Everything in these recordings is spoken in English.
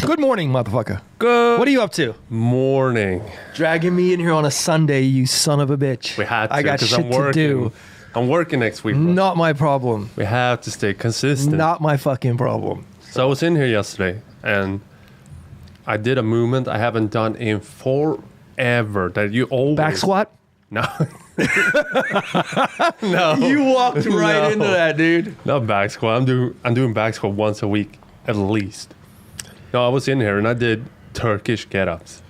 Good morning, motherfucker. Good What are you up to? morning. Dragging me in here on a Sunday, you son of a bitch. We had to. I got 'cause shit I'm working. to do. I'm working next week. Bro. Not my problem. We have to stay consistent. Not my fucking problem. So I was in here yesterday and I did a movement I haven't done in forever. That you always Back squat? No. No. You walked right No. into that, dude. Not back squat. I'm doing back squat once a week at least. No, I was in here and I did Turkish get-ups.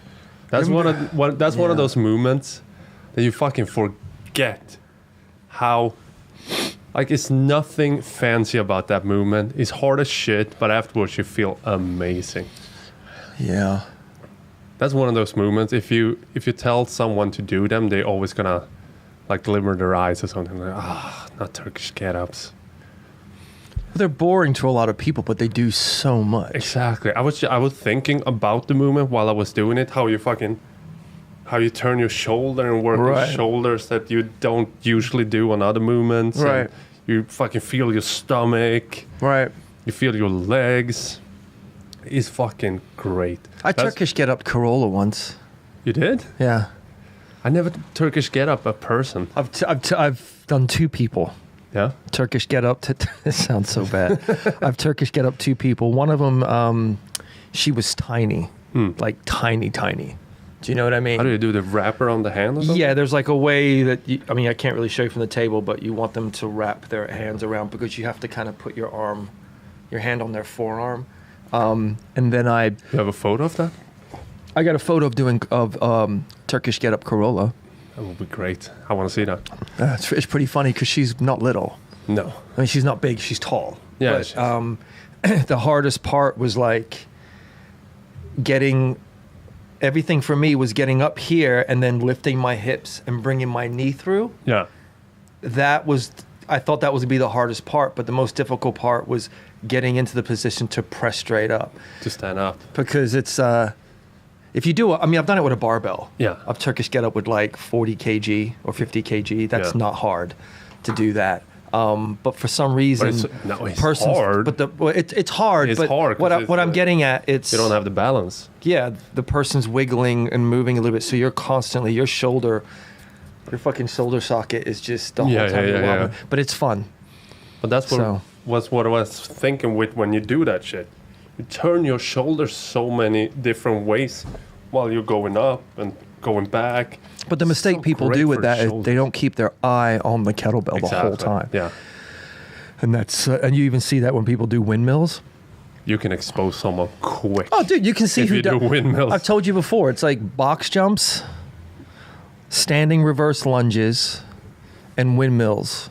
That's one of those movements that you fucking forget how, like, it's nothing fancy about that movement. It's hard as shit, but afterwards you feel amazing. Yeah. That's one of those movements. If you tell someone to do them, they're always gonna like glimmer their eyes or something like, not Turkish get-ups. They're boring to a lot of people, but they do so much. Exactly. I was thinking about the movement while I was doing it. How you turn your shoulder and work your shoulders that you don't usually do on other movements. Right. And you fucking feel your stomach. Right. You feel your legs. It's fucking great. I Turkish get up Corolla once. You did? Yeah. I never Turkish get up a person. I've done two people. Yeah. Turkish get up. It sounds so bad. I've Turkish get up two people. One of them, she was tiny, like tiny. Do you know what I mean? How do you do the wrapper on the hand or something? Yeah, there's like a way that I can't really show you from the table, but you want them to wrap their hands around because you have to kind of put your hand on their forearm, and then You have a photo of that? I got a photo of Turkish get up Corolla. That would be great. I want to see that. It's pretty funny because she's not little. No. I mean, she's not big. She's tall. Yeah. But, the hardest part was like everything for me was getting up here and then lifting my hips and bringing my knee through. Yeah. I thought that was to be the hardest part, but the most difficult part was getting into the position to press straight up. To stand up. Because it's, if you do, I've done it with a barbell. Yeah. I've Turkish get up with like 40 kg or 50 kg. That's not hard to do that. But for some reason, it's hard. But it's hard. It's but hard. What I'm getting at, You don't have the balance. Yeah, the person's wiggling and moving a little bit, so you're constantly your fucking shoulder socket is just the whole time you're wobbling. But it's fun. But that's what I was thinking with when you do that shit. You turn your shoulders so many different ways while you're going up and going back. But the mistake people do with that is they don't keep their eye on the kettlebell the whole time. Yeah. And that's and you even see that when people do windmills. You can expose someone quick. Oh, dude, you can see if you do windmills. I've told you before. It's like box jumps, standing reverse lunges, and windmills.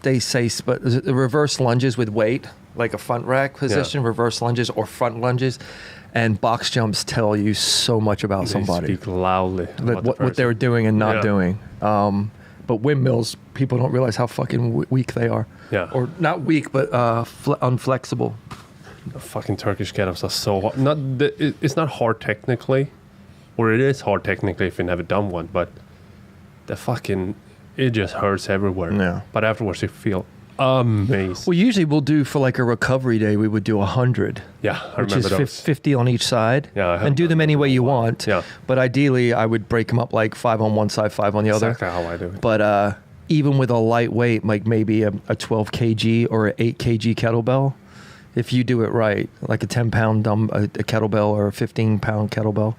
They say, but the reverse lunges with weight, like a front rack position, reverse lunges or front lunges, and box jumps tell you so much about somebody. Speak loudly. What they were doing and not doing. But windmills, people don't realize how fucking weak they are. Yeah. Or not weak, but unflexible. The fucking Turkish get-ups are so hard. It's not hard technically, or it is hard technically if you've never done one, but it just hurts everywhere. Yeah. But afterwards you feel amazing. Well, usually we'll do for like a recovery day, we would do 100. Yeah, I which remember is those. 50 on each side. Yeah, and do them any way you want. Yeah. But ideally, I would break them up like 5 on one side, 5 on the other. Exactly how I do it. But even with a lightweight, like maybe a 12 kg or an 8 kg kettlebell, if you do it right, like a 10-pound a kettlebell or a 15-pound kettlebell,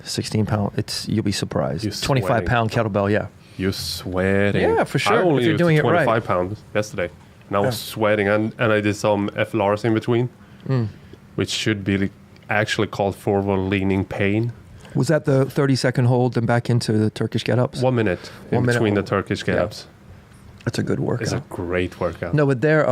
16-pound, you'll be surprised. 25-pound kettlebell, yeah. You're sweating. Yeah, for sure. I only if you're used doing 25 it right. pounds yesterday. And I was sweating. And I did some FLRs in between, which should be actually called forward-leaning pain. Was that the 30-second hold and back into the Turkish get-ups? 1 minute in between the Turkish get-ups. That's a good workout. It's a great workout. No, but they're,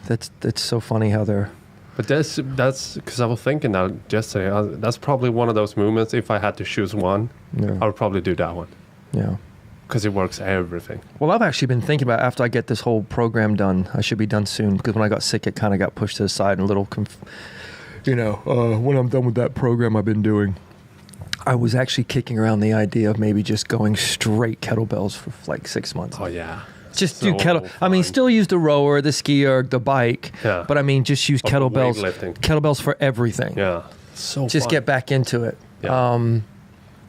that's so funny how they're... But that's because I was thinking that yesterday, that's probably one of those movements, if I had to choose one, I would probably do that one. Yeah. Because it works everything. Well, I've actually been thinking about after I get this whole program done, I should be done soon, because when I got sick, it kind of got pushed to the side and a little, when I'm done with that program I've been doing, I was actually kicking around the idea of maybe just going straight kettlebells for like 6 months. Oh, yeah. Just do I mean, still use the rower, the skier, the bike. Yeah. But I mean, just use kettlebells. Weightlifting. Kettlebells for everything. Yeah. So just fun. get back into it. Yeah.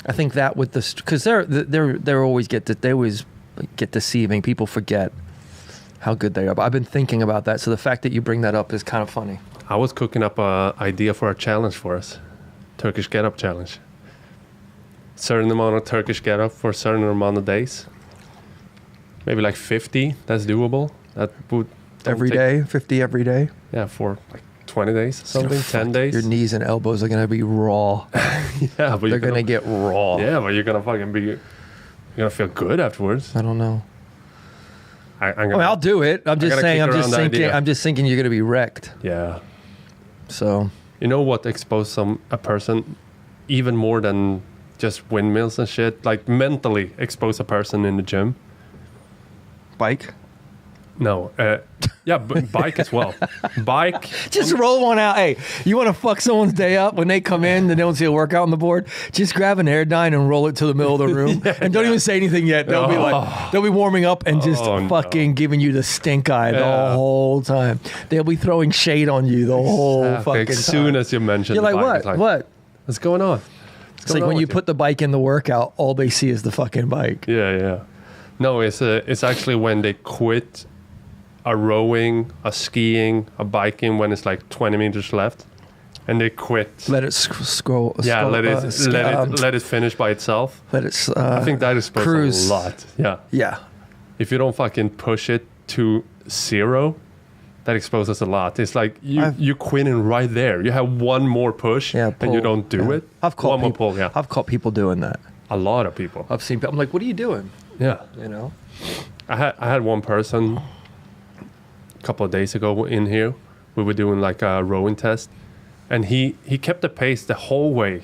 I think that with the because they always get deceiving. People forget how good they are. But I've been thinking about that. So the fact that you bring that up is kind of funny. I was cooking up an idea for a challenge for us, Turkish get up challenge. Certain amount of Turkish get up for a certain amount of days. Maybe like 50. That's doable. That would every day, 50 every day. Yeah, for like 20 days, something, 10 days. Your knees and elbows are gonna be raw. Yeah, but they're gonna get raw. Yeah, but you're gonna feel good afterwards. I don't know. I'll do it. I'm just saying. I'm just thinking you're gonna be wrecked. Yeah. So you know what exposed a person even more than just windmills and shit? Like mentally expose a person in the gym. Bike. No, yeah, bike as well. Bike. Just roll one out. Hey, you want to fuck someone's day up when they come in and they don't see a workout on the board? Just grab an Airdyne and roll it to the middle of the room, and don't even say anything yet. They'll be warming up and just giving you the stink eye the whole time. They'll be throwing shade on you the whole fucking time. As soon as you mention, you're like, what? What's going on? It's like when you put the bike in the workout, all they see is the fucking bike. Yeah. No, it's actually when they quit a rowing, a skiing, a biking when it's like 20 meters left, and they quit. Let it scroll. Yeah, let it finish by itself. Let it. I think that is cruise a lot. Yeah. Yeah. If you don't fucking push it to 0, that exposes a lot. It's like you quitting right there. You have one more push, and you don't do it. I've caught people doing that. A lot of people. I've seen. I'm like, what are you doing? Yeah. You know. I had one person a couple of days ago in here. We were doing like a rowing test, and he kept the pace the whole way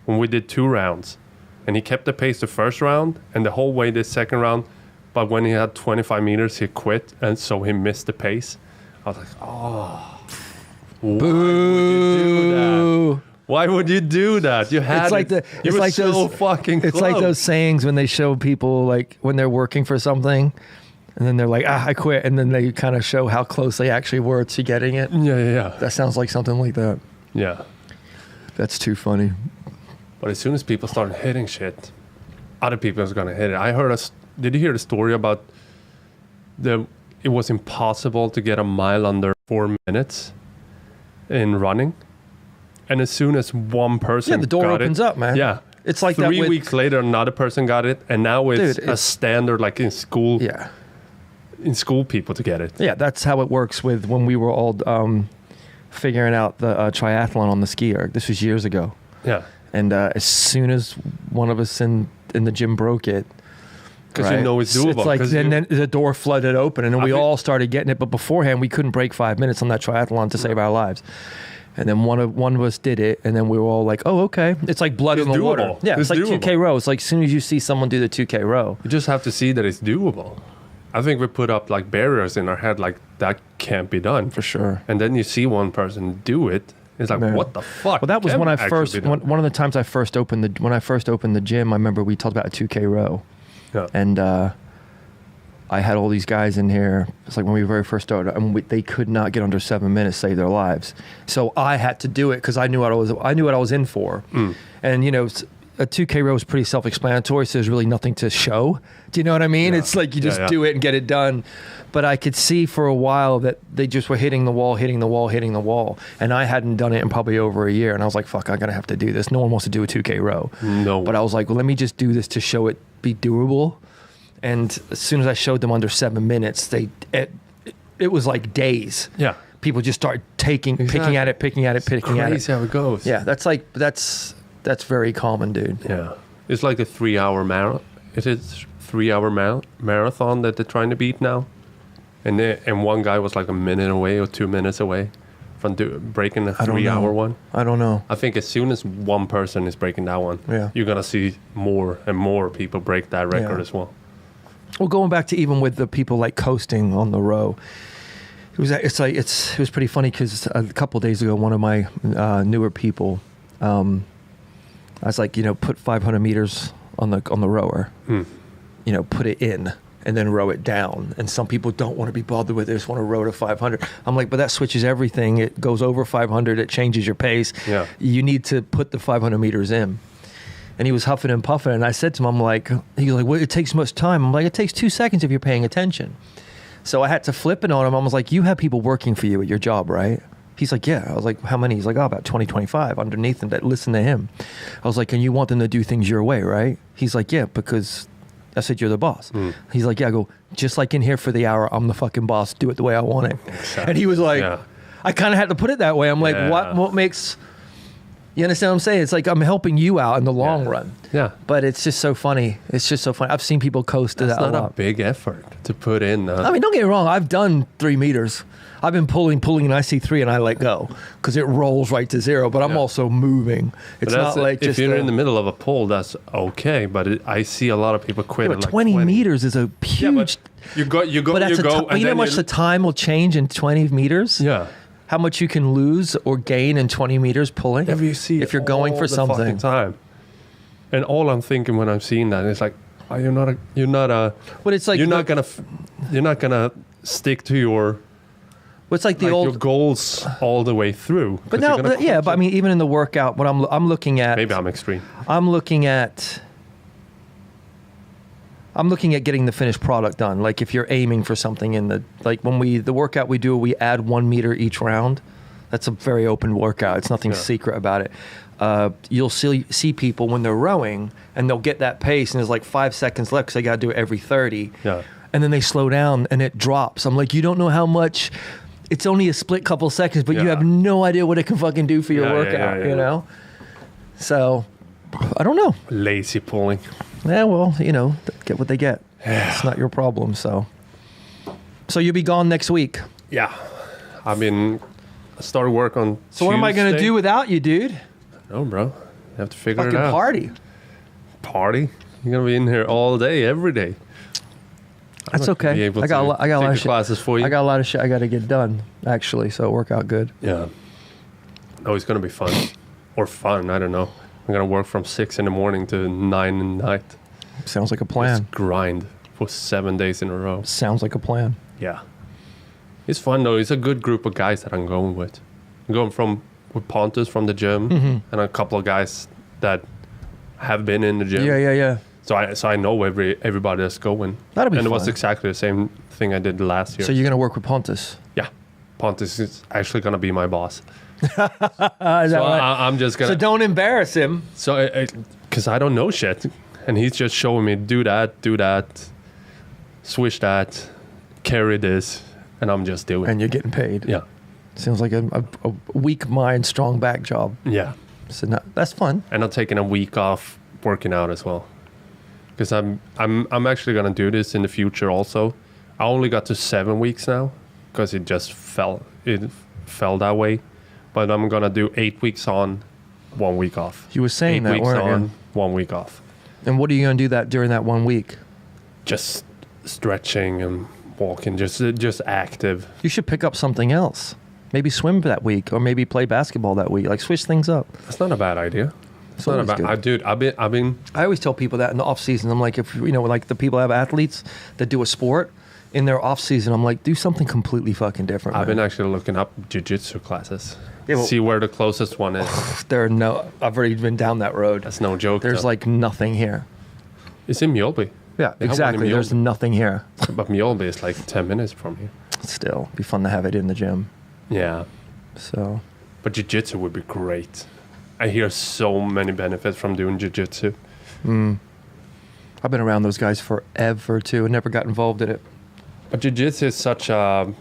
when we did 2 rounds, and he kept the pace the first round and the whole way the second round, but when he had 25 meters he quit, and so he missed the pace. I was like, why would you do that? You had fucking close. It's like those sayings when they show people like when they're working for something. And then they're like, I quit. And then they kind of show how close they actually were to getting it. Yeah. That sounds like something like that. Yeah. That's too funny. But as soon as people start hitting shit, other people are going to hit it. Did you hear the story about it was impossible to get a mile under 4 minutes in running? And as soon as one person the door opens up, man. Yeah. It's like 3 weeks later, another person got it. And now it's a standard like in school. Yeah. In school people to get it. Yeah, that's how it works with when we were all figuring out the triathlon on the ski erg. This was years ago. Yeah. And as soon as one of us in the gym broke it, because you know it's doable. It's like then the door flooded open and then we all started getting it. But beforehand, we couldn't break 5 minutes on that triathlon to save our lives. And then one of us did it, and then we were all like, "Oh, okay." It's like blood in the water. Yeah, it's like doable. 2K row. It's like as soon as you see someone do the 2K row, you just have to see that it's doable. I think we put up like barriers in our head, like that can't be done for sure. And then you see one person do it. It's like, what the fuck? Well, that was when one of the times I first opened the gym. I remember we talked about a 2K row, and I had all these guys in here. It's like when we very first started, and they could not get under 7 minutes, save their lives. So I had to do it because I knew what I was in for, and you know. A 2K row is pretty self-explanatory, so there's really nothing to show. Do you know what I mean? Yeah. It's like you just do it and get it done. But I could see for a while that they just were hitting the wall. And I hadn't done it in probably over a year. And I was like, fuck, I'm going to have to do this. No one wants to do a 2K row. No. But I was like, well, let me just do this to show it be doable. And as soon as I showed them under 7 minutes, it was like days. Yeah. People just start picking at it. Crazy how it goes. Yeah, that's very common, dude. Yeah. It's like a 3-hour marathon. It is 3-hour marathon that they're trying to beat now. And one guy was like a minute away or 2 minutes away from breaking a 3-hour one. I don't know. I think as soon as one person is breaking that one, you're going to see more and more people break that record as well. Well, going back to even with the people like coasting on the row, it was pretty funny because a couple of days ago, one of my newer people, I was like, put 500 meters on the rower, put it in and then row it down. And some people don't want to be bothered with it. They just want to row to 500. I'm like, but that switches everything. It goes over 500. It changes your pace. Yeah. You need to put the 500 meters in. And he was huffing and puffing. And I said to him, I'm like, he was like, well, it takes much time. I'm like, it takes 2 seconds if you're paying attention. So I had to flip it on him. I was like, you have people working for you at your job, right? He's like, yeah. I was like, how many? He's like, oh, about 20, 25 underneath them that listen to him. I was like, and you want them to do things your way, right? He's like, yeah, because I said, you're the boss. He's like, yeah. I go, just like in here for the hour, I'm the fucking boss. Do it the way I want it. Exactly. And he was like, Yeah. I kind of had to put it that way. I'm like, Yeah. what makes, you understand what I'm saying? It's like I'm helping you out in the long run. Yeah. But it's just so funny. It's just so funny. I've seen people coast to That's that a not a lot. big effort to put in. I mean, don't get me wrong. I've done 3 meters. I've been pulling, and I see 3 and I let go because it rolls right to 0. But I'm Yeah. also moving. It's not like if just you're in the middle of a pull, that's okay. But I see a lot of people quit. but at like 20 meters is a huge. Yeah, but you go, but that's you go. you know how much the time will change in 20 meters? Yeah. How much you can lose or gain in 20 meters pulling? If you see if you're going all for the something. fucking time. And all I'm thinking when I'm seeing that is like, oh, you're not a. But it's like you're not gonna stick to your. It's like the like old your goals all the way through. But no, but I mean, even in the workout, what I'm looking at. Maybe I'm extreme. I'm looking at getting the finished product done. Like if you're aiming for something in when the workout we do, we add 1 meter each round. That's a very open workout. It's nothing secret about it. You'll see people when they're rowing and they'll get that pace and there's like 5 seconds left because they got to do it every 30. Yeah. And then they slow down and it drops. I'm like, you don't know how much. It's only a split couple seconds, but you have no idea what it can fucking do for your workout, you know? So, I don't know. Lazy pulling. Yeah, well, get what they get. It's not your problem, so. So you'll be gone next week. Yeah. I started work on So what am I going to do without you, dude? No, bro. You have to figure Fucking it out. party. You're going to be in here all day, every day. That's okay. I got a lot of shit. Classes for you. I got a lot of shit I got to get done, actually, so it work out good. Yeah. No, it's going to be fun. Or fun, I don't know. I'm going to work from 6 in the morning to 9 in the night. Sounds like a plan. Just grind for 7 days in a row. Sounds like a plan. Yeah. It's fun, though. It's a good group of guys that I'm going with. I'm going with Pontus from the gym and a couple of guys that have been in the gym. Yeah. So I know everybody that's going. That'll be fun. And it was fun. exactly the same thing I did last year. So you're going to work with Pontus? Yeah. Pontus is actually going to be my boss. Is that right? I'm just going to... So don't embarrass him. So, because I don't know shit. And he's just showing me, do that, swish that, carry this. And I'm just doing. And you're getting paid. Yeah. Seems like a weak mind, strong back job. Yeah. So that's fun. And I'm taking a week off working out as well. Because I'm actually gonna do this in the future also. I only got to 7 weeks now because it just fell that way. But I'm gonna do 8 weeks on, 1 week off. You were saying 8 that, weeks weren't on, you? 1 week off. And what are you going to do during that 1 week? Just stretching and walking, just active. You should pick up something else. Maybe swim that week, or maybe play basketball that week. Like switch things up. That's not a bad idea. It's not always about. good. I've been. I always tell people that in the off season. I'm like, if like the people have athletes that do a sport in their off season, I'm like, do something completely fucking different. I've man. been actually looking up jiu-jitsu classes. Yeah, well- see where the closest one is. I've already been down that road. That's no joke. There's though. like nothing here. It's in Mjölby. Yeah, They have one in exactly. There's Mjölby. nothing here. But Mjölby is like 10 minutes from here. Still, be fun to have it in the gym. Yeah. So, But jiu-jitsu would be great. I hear so many benefits from doing jiu-jitsu. I've been around those guys forever too, and never got involved in it. But jiu-jitsu is such a...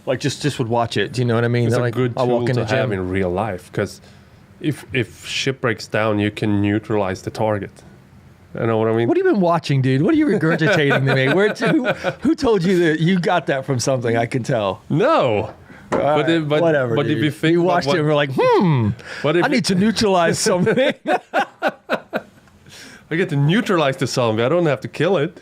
Like just would watch it. Do you know what I mean? It's They're a like, good I'll tool walk in to the have gym. in real life. Because if shit breaks down, you can neutralize the target. You know what I mean? What have you been watching, dude? What are you regurgitating to me? Who told you that you got that from something? I can tell. No. But Whatever. But dude. if you think you about watched it and were like, what if I need to neutralize something. I get to neutralize the zombie. I don't have to kill it.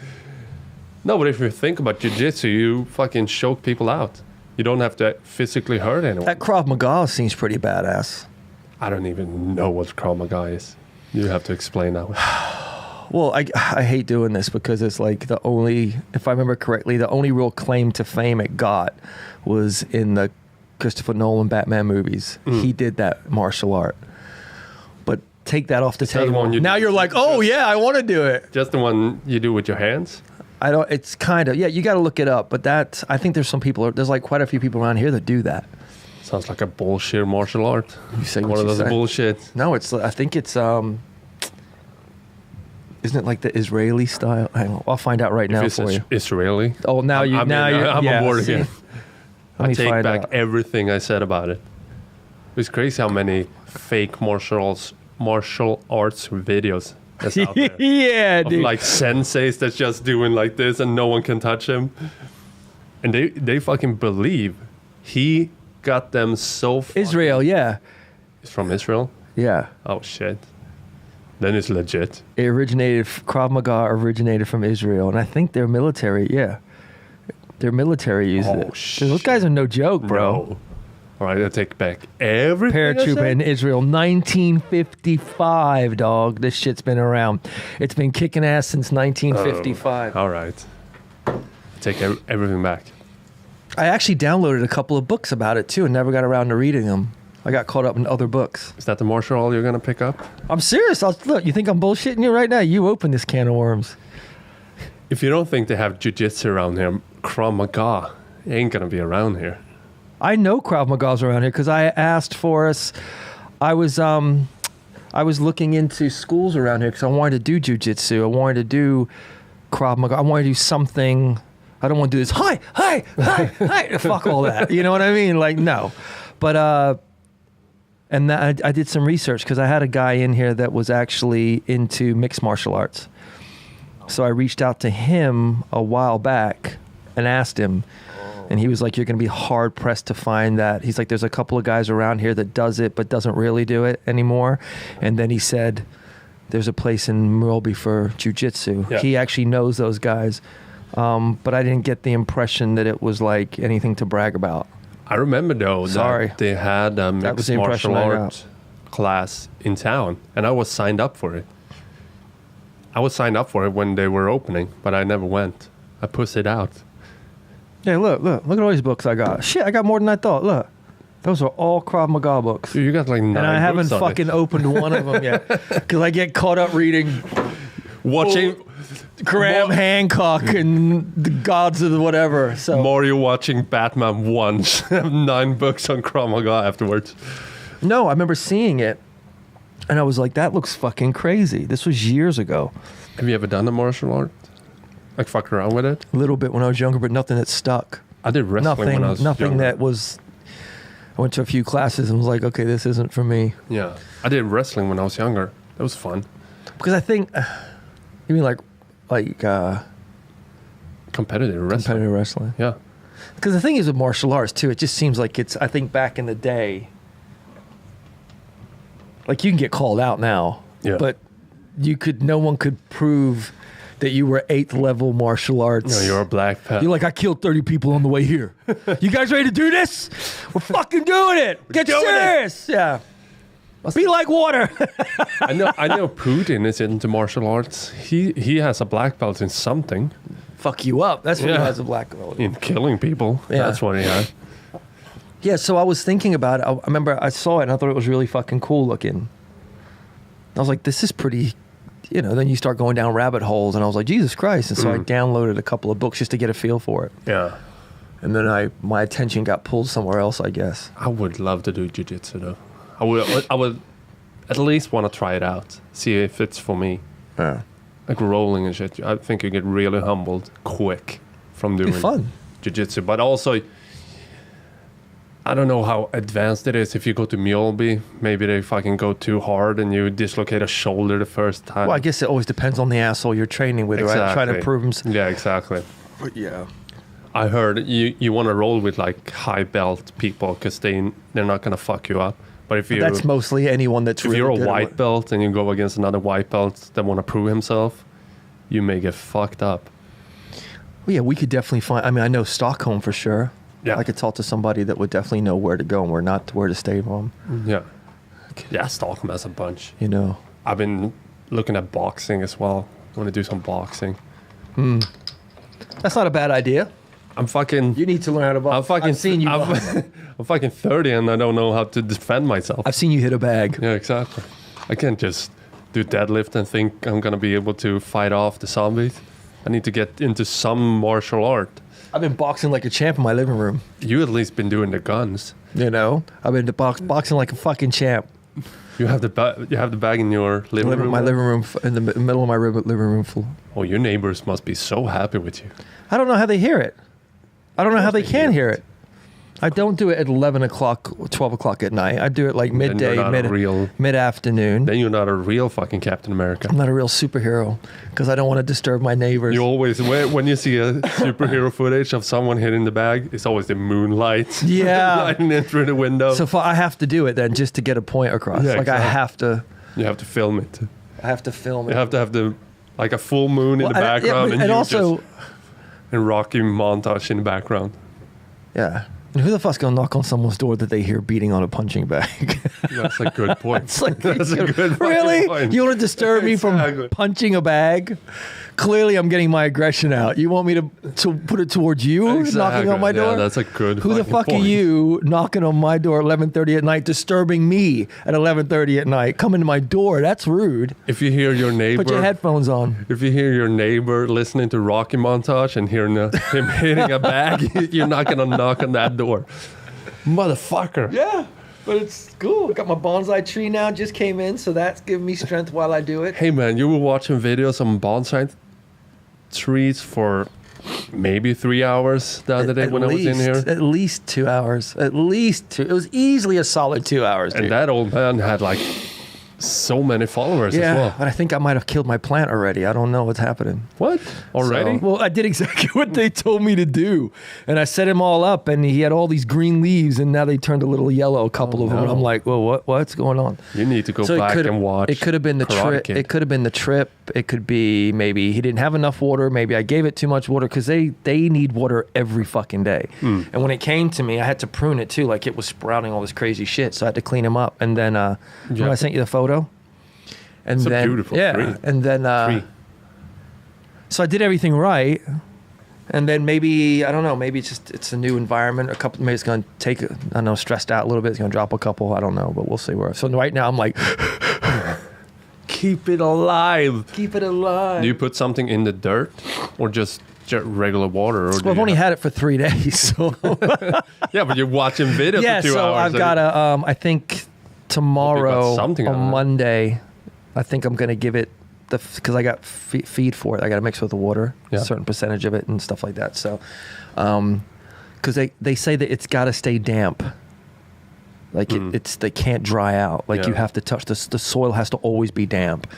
No, but if you think about jiu-jitsu, you fucking choke people out. You don't have to physically hurt anyone. That Krav Maga seems pretty badass. I don't even know what Krav Maga is. You have to explain that one. Well, I hate doing this because it's like the only, if I remember correctly, the only real claim to fame it got was in the Christopher Nolan Batman movies. He did that martial art. But take that off the table. Now you're like, oh yeah, I want to do it. Just the one you do with your hands? I don't, it's kind of, yeah, you got to look it up. But that, I think there's some people, there's like quite a few people around here that do that. Sounds like a bullshit martial art. You say one of those bullshit. No, it's, I think it's, isn't it like the Israeli style? Hang on, I'll find out right now for you. Israeli? Oh, now you're I'm yeah, on board again. I take back out. everything I said about it. It's crazy how many fake martial arts videos that's out there. Yeah, dude. Like senseis that's just doing like this and no one can touch him. And they fucking believe he got them so fucking... Israel, yeah. It's from Israel? Yeah. Oh, shit. Then it's legit. It originated, Krav Maga originated from Israel, and I think their military, yeah. Their military used it. Shit. Those guys are no joke, bro. No. All right, I take back everything. Paratrooper in Israel, 1955, dog. This shit's been around. It's been kicking ass since 1955. All right. Take everything back. I actually downloaded a couple of books about it, too, and never got around to reading them. I got caught up in other books. Is that the martial art you're going to pick up? I'm serious. Look, you think I'm bullshitting you right now? You open this can of worms. If you don't think they have jiu-jitsu around here, Krav Maga ain't going to be around here. I know Krav Maga's around here because I asked for us. I was looking into schools around here because I wanted to do jiu-jitsu. I wanted to do Krav Maga. I wanted to do something. I don't want to do this. Hi. Fuck all that. You know what I mean? Like, no. But, and that, I did some research because I had a guy in here that was actually into mixed martial arts. So I reached out to him a while back and asked him, and he was like, you're going to be hard pressed to find that. He's like, there's a couple of guys around here that does it, but doesn't really do it anymore. And then he said, there's a place in Milby for jiu-jitsu. Yeah. He actually knows those guys. But I didn't get the impression that it was like anything to brag about. I remember though that they had a mixed martial arts class in town, and I was signed up for it. I was signed up for it when they were opening, but I never went. I pussied out. Yeah, look at all these books I got. Shit, I got more than I thought. Look, those are all Krav Maga books. Dude, you got like 9 books. And I haven't fucking opened one of them yet because I get caught up reading, watching. Graham Hancock and the gods of the whatever. So more you watching Batman once, 9 books on Krav Maga afterwards. No, I remember seeing it, and I was like, "That looks fucking crazy." This was years ago. Have you ever done a martial art? Like fuck around with it? A little bit when I was younger, but nothing that stuck. I did wrestling when I was nothing younger. That was. I went to a few classes and was like, "Okay, this isn't for me." Yeah, I did wrestling when I was younger. That was fun. Because I think, you mean like competitive wrestling. Competitive wrestling. Yeah. Because the thing is with martial arts too, it just seems like it's, I think back in the day, like you can get called out now, but no one could prove that you were 8th level martial arts. No, you're a black belt. You're like, I killed 30 people on the way here. You guys ready to do this? We're fucking doing it. Get serious. Yeah. Be like water. I know Putin is into martial arts. He has a black belt in something. Fuck you up. That's what he has a black belt in. Killing people. Yeah. That's what he had. Yeah, so I was thinking about it. I remember I saw it and I thought it was really fucking cool looking. I was like, this is pretty, then you start going down rabbit holes and I was like, Jesus Christ. And so I downloaded a couple of books just to get a feel for it. Yeah. And then my attention got pulled somewhere else, I guess. I would love to do jiu-jitsu though. I would at least want to try it out, see if it's for me. Yeah. Like rolling and shit. I think you get really humbled quick from doing jiu-jitsu. But also, I don't know how advanced it is. If you go to Mjolby, maybe they fucking go too hard and you dislocate a shoulder the first time. Well, I guess it always depends on the asshole you're training with, right? Trying to prove himself. Yeah, exactly. But yeah. I heard you want to roll with like high belt people because they're not going to fuck you up. But if you, that's mostly anyone that's if you're a white belt and you go against another white belt that want to prove himself, you may get fucked up. Well, yeah, we could definitely find. I mean, I know Stockholm for sure. Yeah, I could talk to somebody that would definitely know where to go and where to stay from. Yeah, Stockholm has a bunch. I've been looking at boxing as well. want to do some boxing. That's not a bad idea. I'm fucking. You need to learn how to box. I've seen you. I'm fucking 30 and I don't know how to defend myself. I've seen you hit a bag. Yeah, exactly. I can't just do deadlift and think I'm gonna be able to fight off the zombies. I need to get into some martial art. I've been boxing like a champ in my living room. You at least been doing the guns. You know, I've been boxing like a fucking champ. You have the bag in your living room. My living room, in the middle of my living room full. Oh, your neighbors must be so happy with you. I don't know how they hear it. I don't know how they can hear it. I don't do it at 11 o'clock, 12 o'clock at night. I do it like midday, mid-afternoon. Then you're not a real fucking Captain America. I'm not a real superhero because I don't want to disturb my neighbors. You always, when you see a superhero footage of someone hitting the bag, it's always the moonlight. Yeah. Lighting in through the window. So I have to do it then just to get a point across. Yeah, like exactly. I have to. You have to film it. I have to film it. You have to have like a full moon in the background and also and Rocky montage in the background. Yeah. And who the fuck's gonna knock on someone's door that they hear beating on a punching bag? That's a good point. That's a good really? Point. You want to disturb me from punching a bag? Clearly, I'm getting my aggression out. You want me to put it towards you, knocking on my door? Yeah, that's a good. Who the fuck point. are you knocking on my door at 11:30 at night, disturbing me at 11:30 at night, coming to my door? That's rude. If you hear your neighbor, put your headphones on. If you hear your neighbor listening to Rocky montage and hearing him hitting a bag, you're not gonna knock on that door, motherfucker. Yeah. But it's cool. I got my bonsai tree now. Just came in, so that's giving me strength while I do it. Hey man, you were watching videos on bonsai trees for maybe 3 hours the other day when I was in here. At least 2 hours. At least 2. It was easily a solid 2 hours. And dude. that old man had like so many followers as well. But I think I might have killed my plant already. I don't know what's happening. What? Already? So, well, I did exactly what they told me to do. And I set him all up, and he had all these green leaves, and now they turned a little yellow, a couple of them. And I'm like, well, what's going on? You need to go back and watch. It could have been the trip. It could have been the trip. It could be maybe he didn't have enough water. Maybe I gave it too much water because they need water every fucking day. And when it came to me, I had to prune it too. Like it was sprouting all this crazy shit. So I had to clean him up. And then when I sent you the photo. And it's then, a beautiful tree. And then, so I did everything right. And then maybe, I don't know, maybe it's a new environment. Maybe it's going to take, I don't know, stressed out a little bit. It's going to drop a couple. I don't know, but we'll see where. So right now I'm like, keep it alive. Keep it alive. Do you put something in the dirt or just regular water? Or well, I've only had it for 3 days. So yeah, but you're watching videos for 2 hours. So I've got I think tomorrow on Monday, I think I'm going to give it because I got feed for it. I got to mix with the water, a certain percentage of it and stuff like that. So, because they say that it's got to stay damp. Like they can't dry out. Like you have to touch the soil has to always be damp.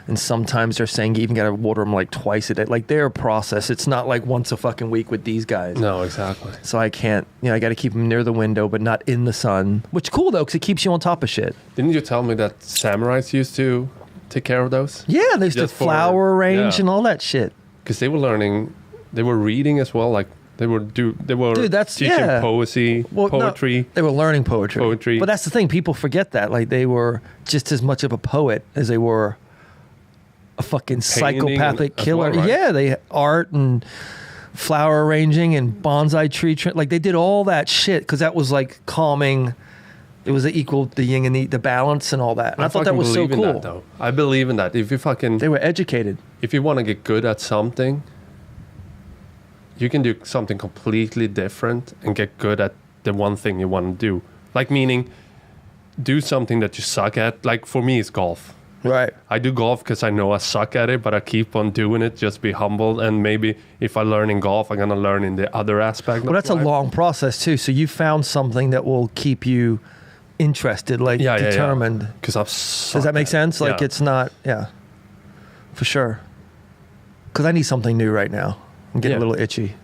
And sometimes they're saying you even got to water them like twice a day. Like they're a process. It's not like once a fucking week with these guys. No, exactly. So I can't, I got to keep them near the window, but not in the sun. Which cool though, because it keeps you on top of shit. Didn't you tell me that samurais used to take care of those? Yeah, they used to flower arrange and all that shit. Because they were learning, they were reading as well. Like they were teaching poetry. No, they were learning poetry. But that's the thing, people forget that. Like they were just as much of a poet as they were a fucking psychopathic killer. Well, right? Yeah, they art and flower arranging and bonsai tree like they did all that shit because that was like calming. It was the yin and the balance and all that. And I thought that was so cool. That, though. I believe in that. If you they were educated. If you want to get good at something, you can do something completely different and get good at the one thing you want to do. Like meaning, do something that you suck at. Like for me, it's golf. Right. I do golf because I know I suck at it, but I keep on doing it. Just be humble, and maybe if I learn in golf, I'm gonna learn in the other aspect. Well, that's a long process too. So you found something that will keep you interested, like determined. Because does that make sense? Like it's not, for sure. Because I need something new right now. I'm getting a little itchy.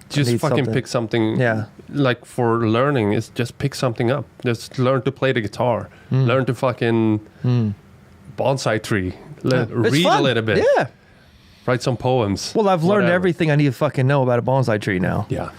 Just fucking pick something. Yeah. Like for learning, is just pick something up. Just learn to play the guitar. Learn to fucking. Bonsai tree. Read a little bit. Yeah. Write some poems. Well, I've learned everything I need to fucking know about a bonsai tree now. Yeah.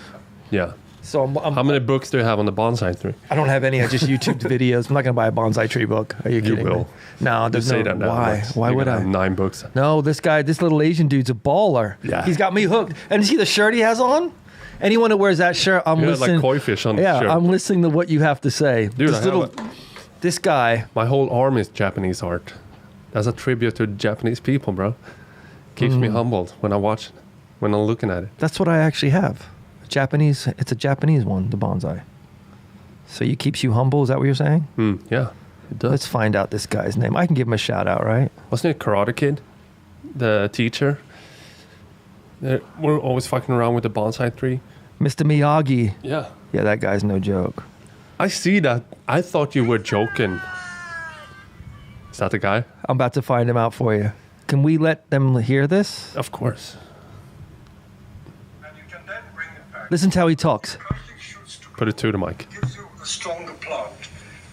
Yeah. So How many books do you have on the bonsai tree? I don't have any. I just YouTubed videos. I'm not going to buy a bonsai tree book. Are you kidding will. me? No, there's say no. that now, Why? Max. Why You're would gonna I? have 9 books. No, this little Asian dude's a baller. Yeah. He's got me hooked. And see the shirt he has on? Anyone who wears that shirt, I'm You had listening. like koi fish on the shirt. I'm listening to what you have to say. Dude, This guy. my whole arm is Japanese art. That's a tribute to Japanese people, bro. Keeps me humbled when I watch it, when I'm looking at it. That's what I actually have. Japanese. It's a Japanese one, the bonsai. So it keeps you humble. Is that what you're saying? Yeah, it does. Let's find out this guy's name. I can give him a shout out, right? Wasn't it Karate Kid, the teacher? We're always fucking around with the bonsai tree. Mr. Miyagi. Yeah. Yeah, that guy's no joke. I see that. I thought you were joking. Is that the guy? I'm about to find him out for you. Can we let them hear this? Of course. And you can then bring it back. Listen to how he talks. Plastic shoots to Put it to the mic. gives you a stronger plant.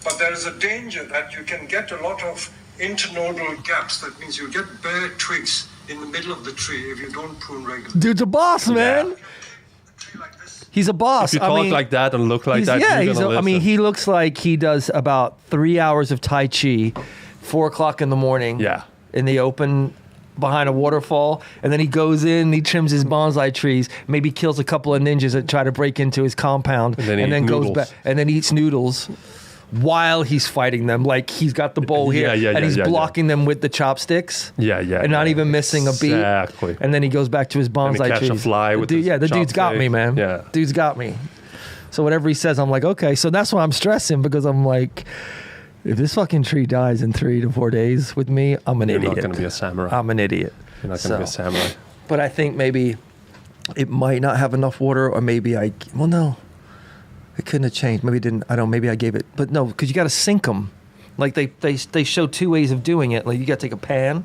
But there is a danger that you can get a lot of internodal gaps. That means you get bare twigs in the middle of the tree if you don't prune regularly. Dude's a boss, man. A tree like this, He's a boss. If you talk like that and look like he's- that, yeah, you're gonna listen. he looks like he does about 3 hours of Tai Chi, 4 o'clock in the morning. Yeah. In the open behind a waterfall. And then he goes in, he trims his bonsai trees, maybe kills a couple of ninjas that try to break into his compound. And then goes noodles. back and then eats noodles while he's fighting them. Like he's got the bowl here and he's blocking them with the chopsticks. Yeah. And not even missing a beat. Exactly. And then he goes back to his bonsai And he catch a trees. fly with his the dude's got me, chopstick. man. Yeah. Dude's got me. So whatever he says, I'm like, okay. So that's why I'm stressing, because I'm like, if this fucking tree dies in 3 to 4 days with me, I'm an You're idiot. not going to be a samurai. I'm an idiot. You're not going to be a samurai. But I think maybe it might not have enough water, or maybe no, it couldn't have changed. Maybe it didn't. I don't know. Maybe I gave it, but no, because you got to sink them. Like they show 2 ways of doing it. Like you got to take a pan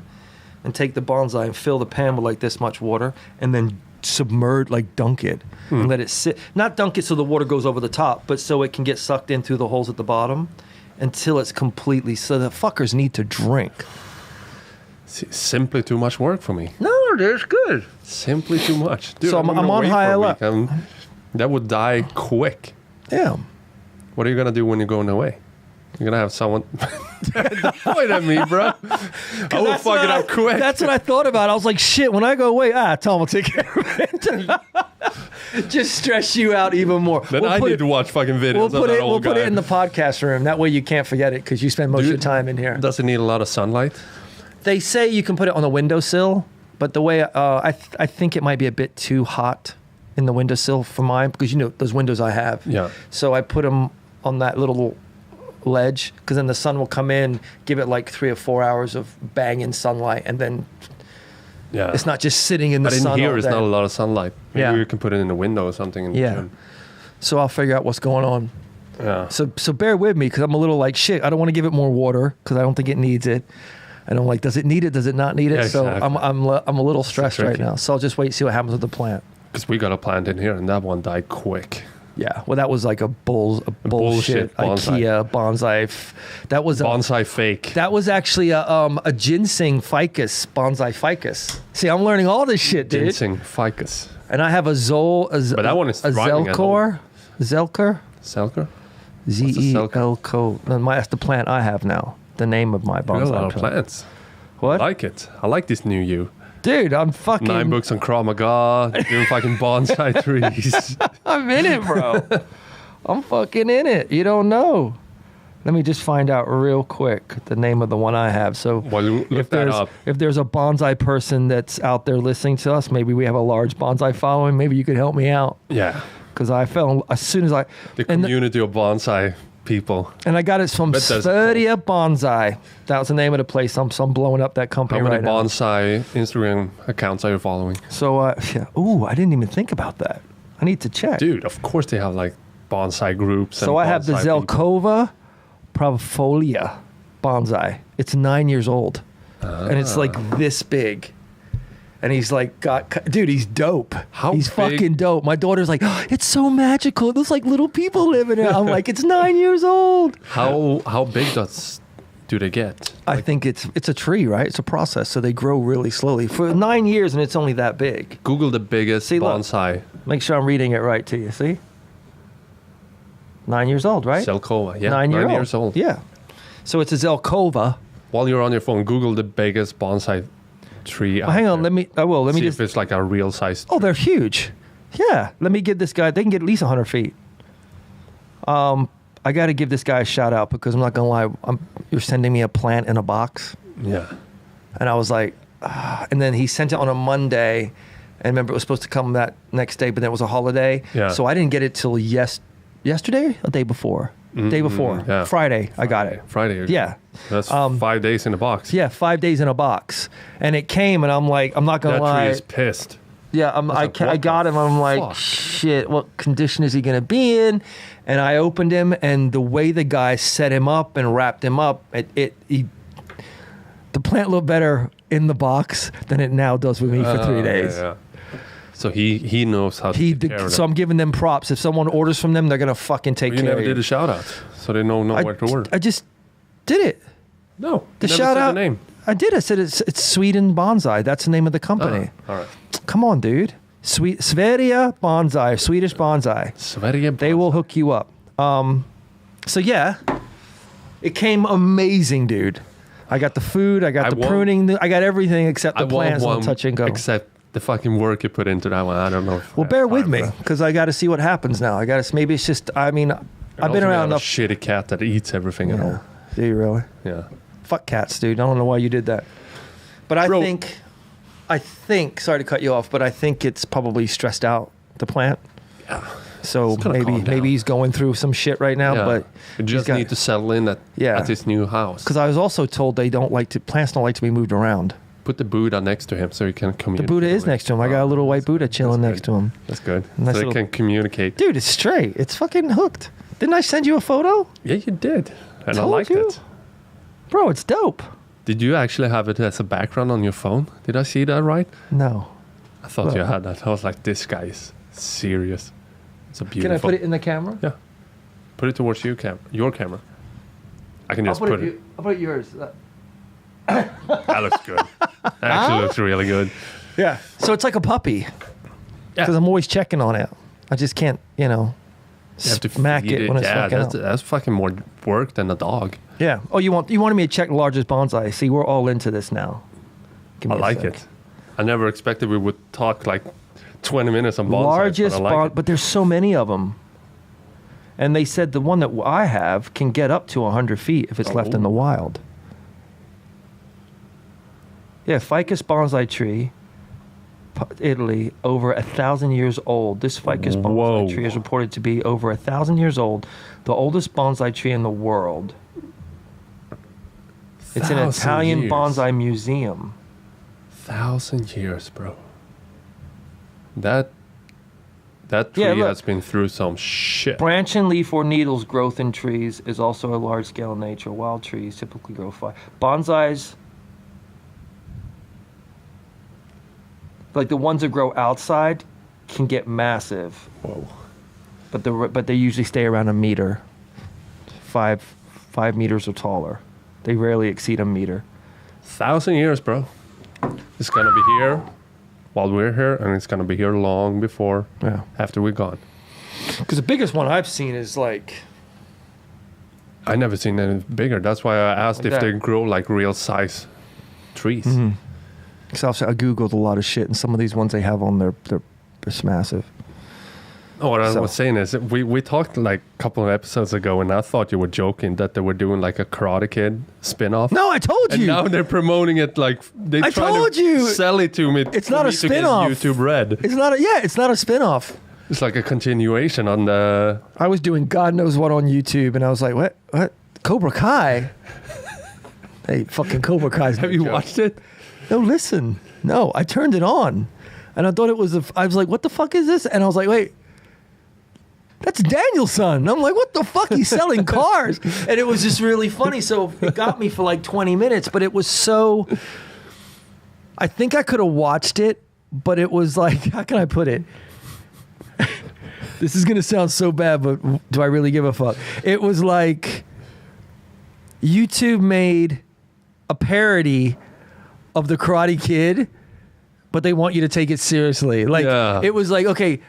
and take the bonsai and fill the pan with like this much water, and then submerge, like dunk it and let it sit. Not dunk it so the water goes over the top, but so it can get sucked in through the holes at the bottom until it's completely. So the fuckers need to drink. Simply too much work for me. No, it's good. Simply too much. Dude, So I'm gonna on wait high for a week. alert. That would die quick. Yeah. What are you going to do when you're going away? You're going to have someone point at me, bro. I will fuck it up quick. That's what I thought about. I was like, shit, when I go away, Tom will take care of it. Just stress you out even more. Then I need to watch fucking videos We'll of put that it. old We'll guy. put it in the podcast room. That way you can't forget it, because you spend most of your time in here. Does it need a lot of sunlight? They say you can put it on the windowsill, but the way I think it might be a bit too hot in the windowsill for mine, because you know those windows I have. Yeah. So I put them on that little ledge, because then the sun will come in, give it like 3 or 4 hours of banging sunlight, and then Yeah. it's not just sitting in the But in sun here, all it's day. not a lot of sunlight. Maybe Yeah. you can put it in the window or something. In the Yeah. gym. So I'll figure out what's going on. Yeah. So bear with me, because I'm a little like, shit, I don't want to give it more water, because I don't think it needs it. And I'm like, does it need it? Does it not need it? Yeah, So exactly. I'm a little stressed right tricky. now. So I'll just wait and see what happens with the plant. Because we got a plant in here, and that one died quick. Yeah. Well, that was like a bullshit bullshit bonsai. IKEA bonsai. That was Bonsai fake. That was actually a ginseng ficus, bonsai ficus. See, I'm learning all this shit, dude. Ginseng ficus. And I have a But that one is a thriving at Zelkor. Zelker? Selker? Z-E-L-K-O. That's the plant I have now. The name of my You got a lot bonsai of plant. plants. What? I like it. I like this new you. Dude, I'm fucking... 9 books on Krav Maga, doing fucking bonsai trees. I'm in it, bro. I'm fucking in it. You don't know. Let me just find out real quick the name of the one I have. So Well, look that up. if there's a bonsai person that's out there listening to us, maybe we have a large bonsai following. Maybe you could help me out, Yeah. because I fell as soon as I The and, community of bonsai people. and I got it from Bet there's- Sverdia Bonsai. That was the name of the place. So I'm blowing up that company How many right now. bonsai Instagram accounts are you following? So yeah. Ooh, I didn't even think about that. I need to check. Dude, of course they have like bonsai groups. So and I have the bonsai people. Zelkova Profolia bonsai. It's 9 years old, and it's like this big. And he's like, dude, he's dope. He's big? fucking dope. My daughter's like, oh, it's so magical. There's like little people living in it. I'm like, it's 9 years old. How big do they get? I think it's a tree, right? It's a process, so they grow really slowly for 9 years, and it's only that big. Google the biggest See, look. bonsai. Make sure I'm reading it right to you. See, 9 years old, right? Zelkova, yeah. 9 years old. Yeah. So it's a Zelkova. While you're on your phone, Google the biggest bonsai tree. Hang on, let me See just. if it's like a real size. Oh, they're huge. Yeah. Let me give this guy. They can get at least 100 feet. I got to give this guy a shout out because I'm not gonna lie. You're sending me a plant in a box, Yeah. and I was like, and then he sent it on a Monday, and remember it was supposed to come that next day, but then it was a holiday. Yeah. So I didn't get it till yesterday, or day before. Day before. Yeah. Friday, I got it. Friday. Yeah. That's 5 days in a box. Yeah, 5 days in a box, and it came, and I'm like, I'm not gonna That lie. tree is pissed. Yeah, like, I what got the him. I'm like, fuck? shit, what condition is he going to be in? And I opened him, and the way the guy set him up and wrapped him up, the plant looked better in the box than it now does with me for 3 days. Yeah. So he knows how to take care of So I'm giving them props. If someone orders from them, they're going to fucking take You care never of you. did a shout out, so they know where to order. I just did it. No, The you never shout said out. the name. I did. I said it's Sweden Bonsai. That's the name of the company. All right. Come on, dude. Sverige Bonsai, Swedish Bonsai. Sverige. They will hook you up. So yeah, it came amazing, dude. I got the food, I got the pruning, I got everything except the plants on touch and go. Except the fucking work you put into that one. I don't know. If Well, bear with me because I got to see what happens now. I got to. Maybe it's just. I mean, I've been around enough. A shitty cat that eats everything at Yeah. home. Do you really? Yeah. Fuck cats, dude. I don't know why you did that. But I Bro. think. Sorry to cut you off, but I think it's probably stressed out the plant. Yeah. So It's gotta calm down. maybe he's going through some shit right now. Yeah. But You just need to settle in at his new house. Because I was also told plants don't like to be moved around. Put the Buddha next to him so he can The communicate. Buddha is next to him. I got a little white Buddha chilling That's next to him. That's good. Nice so they little- can communicate. Dude, it's straight. It's fucking hooked. Didn't I send you a photo? Yeah, you did. And I Told liked you. it. Bro, it's dope. Did you actually have it as a background on your phone? Did I see that right? No. I thought Well- you had that. I was like, this guy is serious. It's a beautiful. Can I put it in the camera? Yeah. Put it towards your camera. I can just put it. I'll put yours. That looks good. That actually looks really good. Yeah. So it's like a puppy. Yeah. Because I'm always checking on it. I just can't, You have to smack feed it when it's fucking out. that's fucking more work than a dog. Yeah. Oh, you wanted me to check the largest bonsai. See, we're all into this now. Give I me a like sec. it. I never expected we would talk like 20 minutes on bonsai. Largest but I like it. but there's so many of them. And they said the one that I have can get up to 100 feet if it's left in the wild. Yeah, ficus bonsai tree, Italy, over 1,000 years old. This ficus Whoa. bonsai tree is reported to be over 1,000 years old, the oldest bonsai tree in the world. It's an 1,000 Italian years. bonsai museum. 1,000 years, bro. That tree Yeah, look. has been through some shit. Branch and leaf or needles growth in trees is also a large scale in nature. Wild trees typically grow 5. Bonsais, like the ones that grow outside, can get massive, Whoa. but they usually stay around a meter, 5 meters or taller. They rarely exceed a meter. 1,000 years, bro. It's gonna be here while we're here, and it's gonna be here long before Yeah. after we're gone. Because the biggest one I've seen is like, I never seen any bigger. That's why I asked Like if they that. grow like real size trees. because I googled a lot of shit, and some of these ones they have on they're just massive. Oh, what I So- was saying is we talked like a couple of episodes ago, and I thought you were joking that they were doing like a Karate Kid spin-off. No, I told And you. now they're promoting it like they I try told to you. sell it to me. It's for not me a to get spin-off. YouTube Red. It's not a spin-off. It's like a continuation on the. I was doing God knows what on YouTube, and I was like, what? Cobra Kai? Hey, fucking Cobra Kai's Have no you joke. watched it? No, listen. No, I turned it on, and I thought it was I was like, what the fuck is this? And I was like, wait, that's Danielson. And I'm like, what the fuck? He's selling cars. And it was just really funny. So it got me for like 20 minutes, but it was so, I think I could have watched it, but it was like, how can I put it? This is going to sound so bad, but do I really give a fuck? It was like YouTube made a parody of the Karate Kid, but they want you to take it seriously. Like, Yeah. it was like, okay,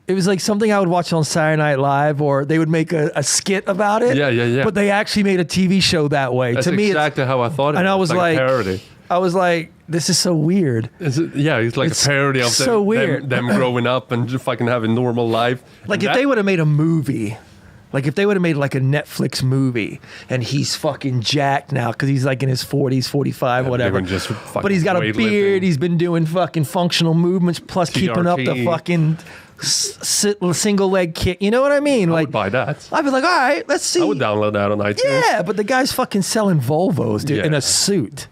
It was like something I would watch on Saturday Night Live, or they would make a skit about it. Yeah. But they actually made a TV show that way. That's to me, exactly how I thought it and I was like, a parody. I was like, this is so weird. It's like It's a parody of so weird. them growing up and just fucking having normal life. Like And if they would have made a movie, like if they would have made like a Netflix movie, and he's fucking jacked now because he's like in his 40s, 45, they whatever. would just fucking But he's got a weightlifting. beard. He's been doing fucking functional movements, plus keeping up the TRT. fucking single leg kick. You know what I mean? I Like would buy that. I'd be like, all right, let's see. I would download that on iTunes. Yeah, but the guy's fucking selling Volvos, dude, in Yeah. a suit.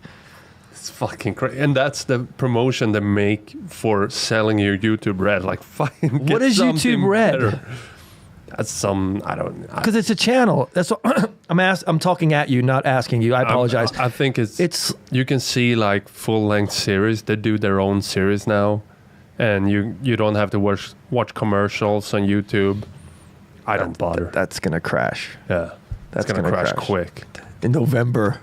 It's fucking crazy. And that's the promotion they make for selling your YouTube Red. Like, fucking get What is something YouTube Red? better. That's some, I don't know. Because it's a channel. That's what I'm talking at you, not asking you. I apologize. I think It's you can see like full-length series. They do their own series now. And you don't have to watch commercials on YouTube. I don't bother. that's gonna crash Yeah. That's It's going to gonna crash crash. quick. in November.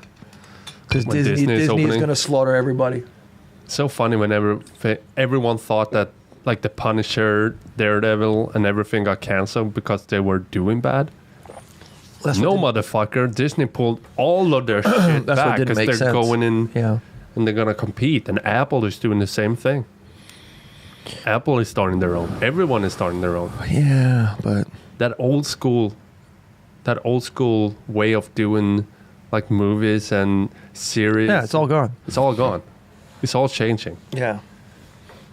Because When Disney Disney is is opening. gonna slaughter everybody. So funny whenever everyone thought that like the Punisher, Daredevil, and everything got canceled because they were doing bad. That's No, what motherfucker. Disney pulled all of their shit That's what back didn't because make they're sense. going in yeah. and they're going to compete. And Apple is doing the same thing. Apple is starting their own. Everyone is starting their own. Yeah, but That old school way of doing like movies and series. yeah, it's all gone. It's all gone. It's all changing. Yeah.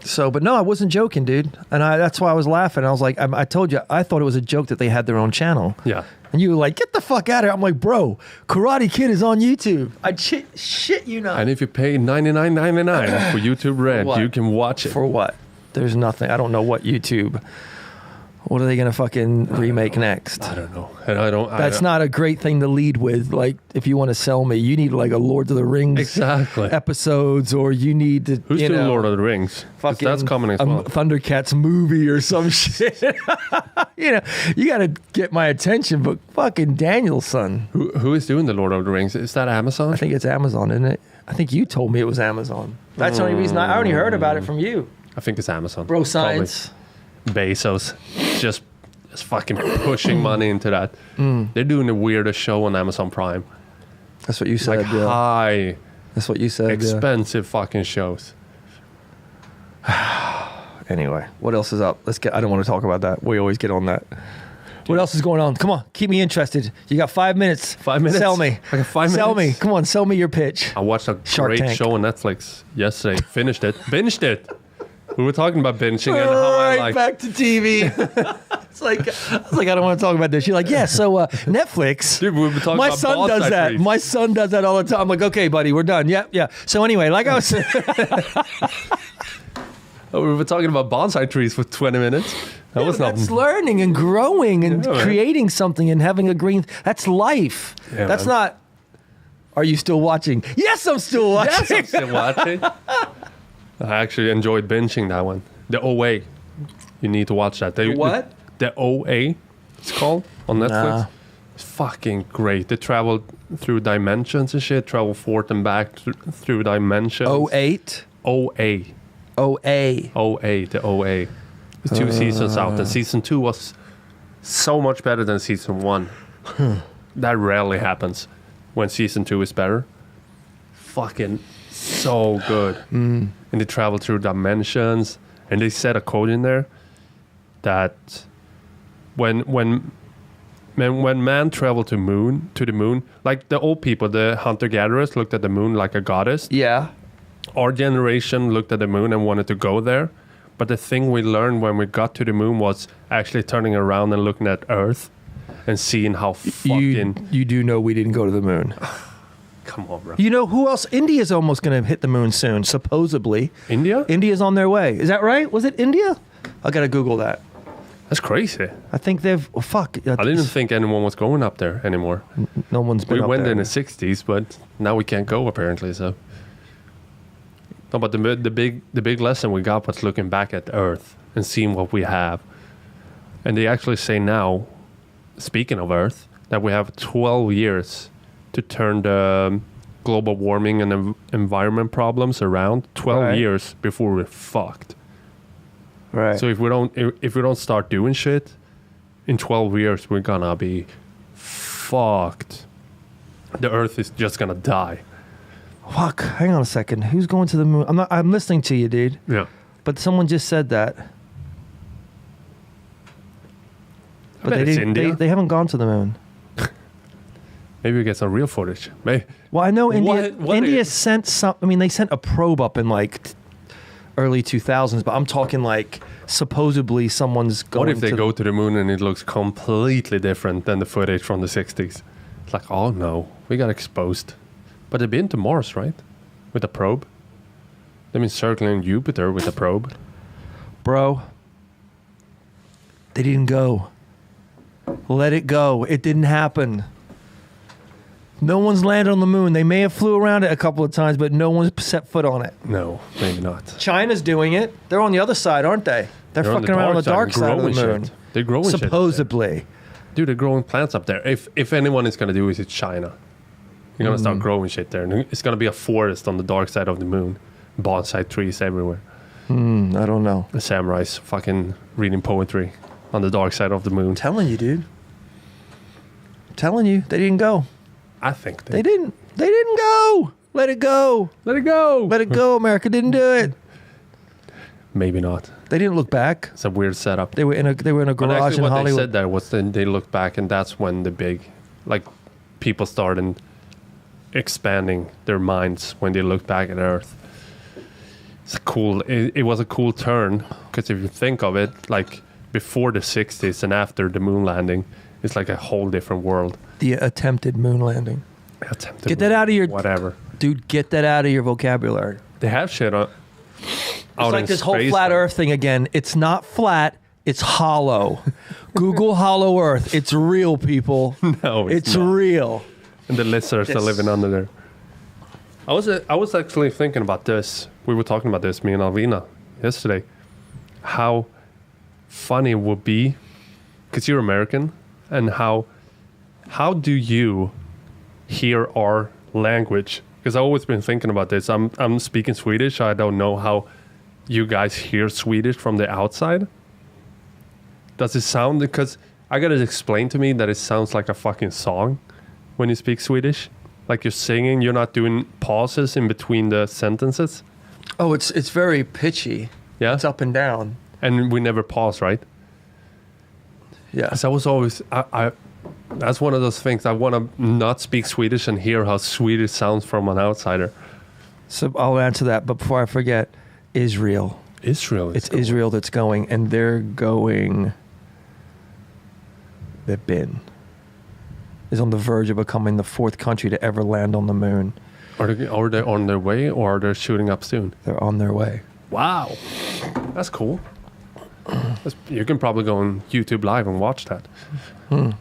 So, but no, I wasn't joking, dude. And that's why I was laughing. I was like, I told you, I thought it was a joke that they had their own channel. Yeah. And you were like, get the fuck out of here. I'm like, bro, Karate Kid is on YouTube. I'd shit you not. And if you pay $99.99 for YouTube Red, What? you can watch it. For what? There's nothing. I don't know what YouTube. What are they going to fucking remake next? I don't know. And I don't. That's not a great thing to lead with. Like, if you want to sell me, you need like a Lord of the Rings Exactly. episodes, or you need to. Who's you doing know, Lord of the Rings? 'Cause fucking that's coming as well. Thundercats movie or some shit. You know, you got to get my attention, but fucking Danielson. Who is doing the Lord of the Rings? Is that Amazon? I think it's Amazon, isn't it? I think you told me it was Amazon. That's the only reason I only heard about it from you. I think it's Amazon. Bro, Probably. science. Bezos. Just fucking pushing money into that. They're doing the weirdest show on Amazon Prime. That's what you said. Like yeah. high, That's what you said. expensive fucking shows. Yeah. Anyway, what else is up? Let's get. I don't want to talk about that. We always get on that. What else is going on? Come on, keep me interested. You got 5 minutes. 5 minutes? Sell me. I got 5 Sell me. minutes? Come on, sell me your pitch. I watched a Shark great Tank. show on Netflix yesterday. Finished it. Binged it. We were talking about binging and how I Right like. back to TV. It's like I was like, I don't want to talk about this. You're like, yeah. So Netflix. Dude, we were talking My about son does bonsai that. trees. My son does that all the time. I'm like, okay, buddy, we're done. Yeah, yeah. So anyway, like I was saying, We were talking about bonsai trees for 20 minutes. That was not. that's learning and growing and Yeah, man. creating something and having a green. That's life. Yeah, that's man. not. Are you still watching? Yes, I'm still watching. Yes, I'm still watching. I actually enjoyed binging that one. The OA. You need to watch that. What? The OA, it's called, on Netflix. Nah. It's fucking great. They travel through dimensions and shit, travel forth and back through dimensions. 08. OA. OA. OA, the OA. There's 2 seasons out, and season 2 was so much better than season 1. That rarely happens when season 2 is better. Fucking so good. And they travel through dimensions, and they set a code in there that when man traveled to the moon, like the old people, the hunter-gatherers looked at the moon like a goddess. Yeah. Our generation looked at the moon and wanted to go there. But the thing we learned when we got to the moon was actually turning around and looking at Earth and seeing how fucking... You do know we didn't go to the moon. Come on, bro. You know who else? India's almost going to hit the moon soon, supposedly. India? India's on their way. Is that right? Was it India? I got to Google that. That's crazy. I think they've... Oh, fuck. I didn't think anyone was going up there anymore. No one's been We up went there. in the 60s, but now we can't go apparently, so... No, but the big lesson we got was looking back at Earth and seeing what we have. And they actually say now, speaking of Earth, that we have 12 years to turn the global warming and environment problems around. 12 Right. years before we're fucked. Right. So if we don't start doing shit, in 12 years we're gonna be fucked. The Earth is just gonna die. Fuck. Hang on a second. Who's going to the moon? I'm listening to you, dude. Yeah. But someone just said that. But bet it's India. they haven't gone to the moon. Maybe we get some real footage. Maybe. Well, I know India. What India is- sent some. I mean, they sent a probe up in like early 2000s, but I'm talking like supposedly someone's going. What if they to go to the moon and it looks completely different than the footage from the 60s? It's like, oh no, we got exposed. But they've been to Mars, right? With a probe. They've been circling Jupiter with a probe. Bro, they didn't go. Let it go. It didn't happen. No one's landed on the moon. They may have flew around it a couple of times, but no one's set foot on it. No, maybe not. China's doing it. They're on the other side, aren't they? They're on fucking around on the dark and side of the growing moon. shit. They're growing shit up there. Supposedly. Dude, they're growing plants up there. If anyone is going to do it, it's China. You're going to start growing shit there. And it's going to be a forest on the dark side of the moon. Bonsai trees everywhere. I don't know. The samurais fucking reading poetry on the dark side of the moon. I'm telling you, dude. I'm telling you, they didn't go. I think They didn't. They didn't go. Let it go. Let it go. Let it go. America didn't do it. Maybe not. They didn't look back. It's a weird setup. They were in a But garage actually in what Hollywood. they said there was then they looked back and that's when the big, like, people started expanding their minds when they looked back at Earth. It's cool. It was a cool turn because if you think of it, like before the 60s and after the moon landing, it's like a whole different world. The attempted moon landing. Get that out of your whatever. Dude, get that out of your vocabulary. They have shit on. It's like this whole flat Earth thing again. It's not flat. It's hollow. Google hollow Earth. It's real, people. No, it's not. real. And the lizards are living under there. I was actually thinking about this. We were talking about this, me and Alvina, yesterday. How funny it would be, because you're American, and how do you hear our language? Because I've always been thinking about this. I'm speaking Swedish. I don't know how you guys hear Swedish from the outside. Does it sound, because I got it explained to me that it sounds like a fucking song when you speak Swedish. Like you're singing, you're not doing pauses in between the sentences. Oh, it's very pitchy. Yeah. It's up and down. And we never pause, right? Yeah. So I was always, I that's one of those things. I want to not speak Swedish and hear how Swedish sounds from an outsider. So I'll answer that, but before I forget, Israel. Israel. It's Israel that's going, and they're going. They've been. Is on the verge of becoming the 4th country to ever land on the moon. Are they on their way, or are they shooting up soon? They're on their way. Wow, that's cool. You can probably go on YouTube Live and watch that. And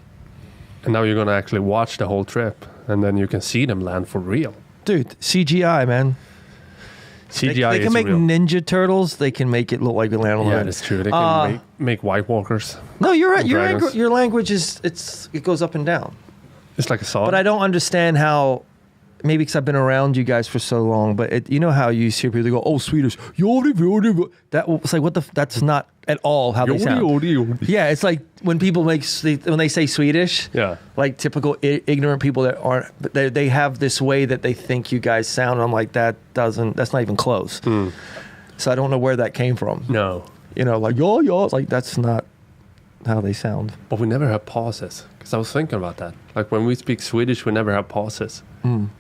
now you're gonna actually watch the whole trip, and then you can see them land for real. Dude, CGI, man. CGI They can is make real. Ninja Turtles. They can make it look like we land on the Yeah, moon. that's true. They can make White Walkers. No, you're right. and Your dragons. your language is it goes up and down. It's like a song. But I don't understand how. Maybe because I've been around you guys for so long, but you know how you hear people go, "Oh, Swedish, that it's like what the that's not at all how they sound." Yeah, it's like when people when they say Swedish, Yeah. like typical ignorant people that aren't, they have this way that they think you guys sound. And I'm like that's not even close. So I don't know where that came from. No. You know, like yo, it's like that's not how they sound. But we never have pauses. Because I was thinking about that. Like when we speak Swedish, we never have pauses.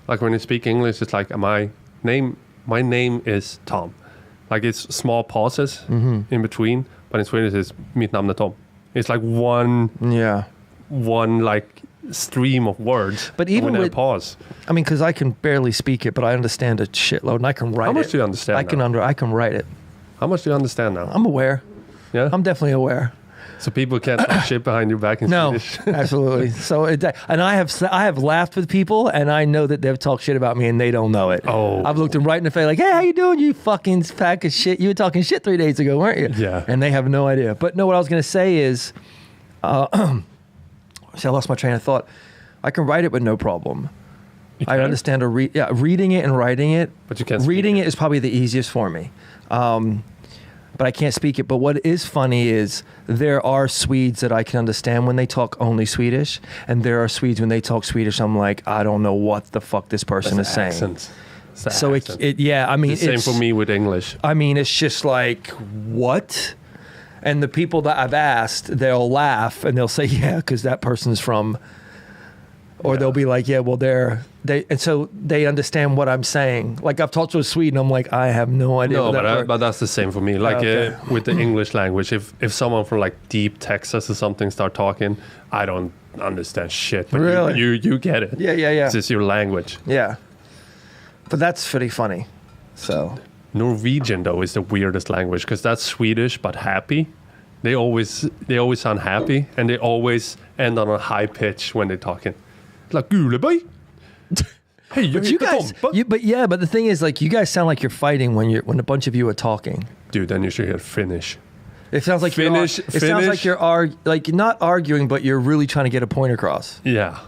Like when you speak English, it's like my name is Tom. Like it's small pauses in between. But in Swedish, it's mitt namn är Tom. It's like one like stream of words. But even we never with pause. I mean, because I can barely speak it, but I understand a shitload, and I can write it. How much do you understand? I can write it. How much do you understand now? I'm aware. Yeah. I'm definitely aware. So people can't talk shit behind your back in No, Swedish. absolutely. So, and I have laughed with people, and I know that they've talked shit about me, and they don't know it. Oh. I've looked them right in the face, like, "Hey, how you doing? You fucking pack of shit. You were talking shit 3 days ago, weren't you?" Yeah. And they have no idea. But no, what I was gonna say is, see, I lost my train of thought. I can write it with no problem. You I can? understand reading it and writing it. But you can't speak Reading it is probably the easiest for me. but I can't speak it. But what is funny is there are Swedes that I can understand when they talk only Swedish, and there are Swedes when they talk Swedish. I'm like, I don't know what the fuck this person is saying. Accents. So I mean, the same for me with English. I mean, it's just like, what? And the people that I've asked, they'll laugh and they'll say, yeah, because that person's from, or they'll be like, yeah, well, and so they understand what I'm saying. Like I've talked to a Swede and I'm like, I have no idea. No, but that's the same for me. Like with the English language, if someone from like deep Texas or something start talking, I don't understand shit. But really? you get it. Yeah. It's just your language. Yeah. But that's pretty funny. So Norwegian though is the weirdest language because that's Swedish but happy. They always sound happy and they always end on a high pitch when they're talking. Like Guleby. Hey, but you guys, but the thing is, like, you guys sound like you're fighting when a bunch of you are talking. Dude, then you should hear Finnish. It sounds like sounds like you're like not arguing, but you're really trying to get a point across. Yeah.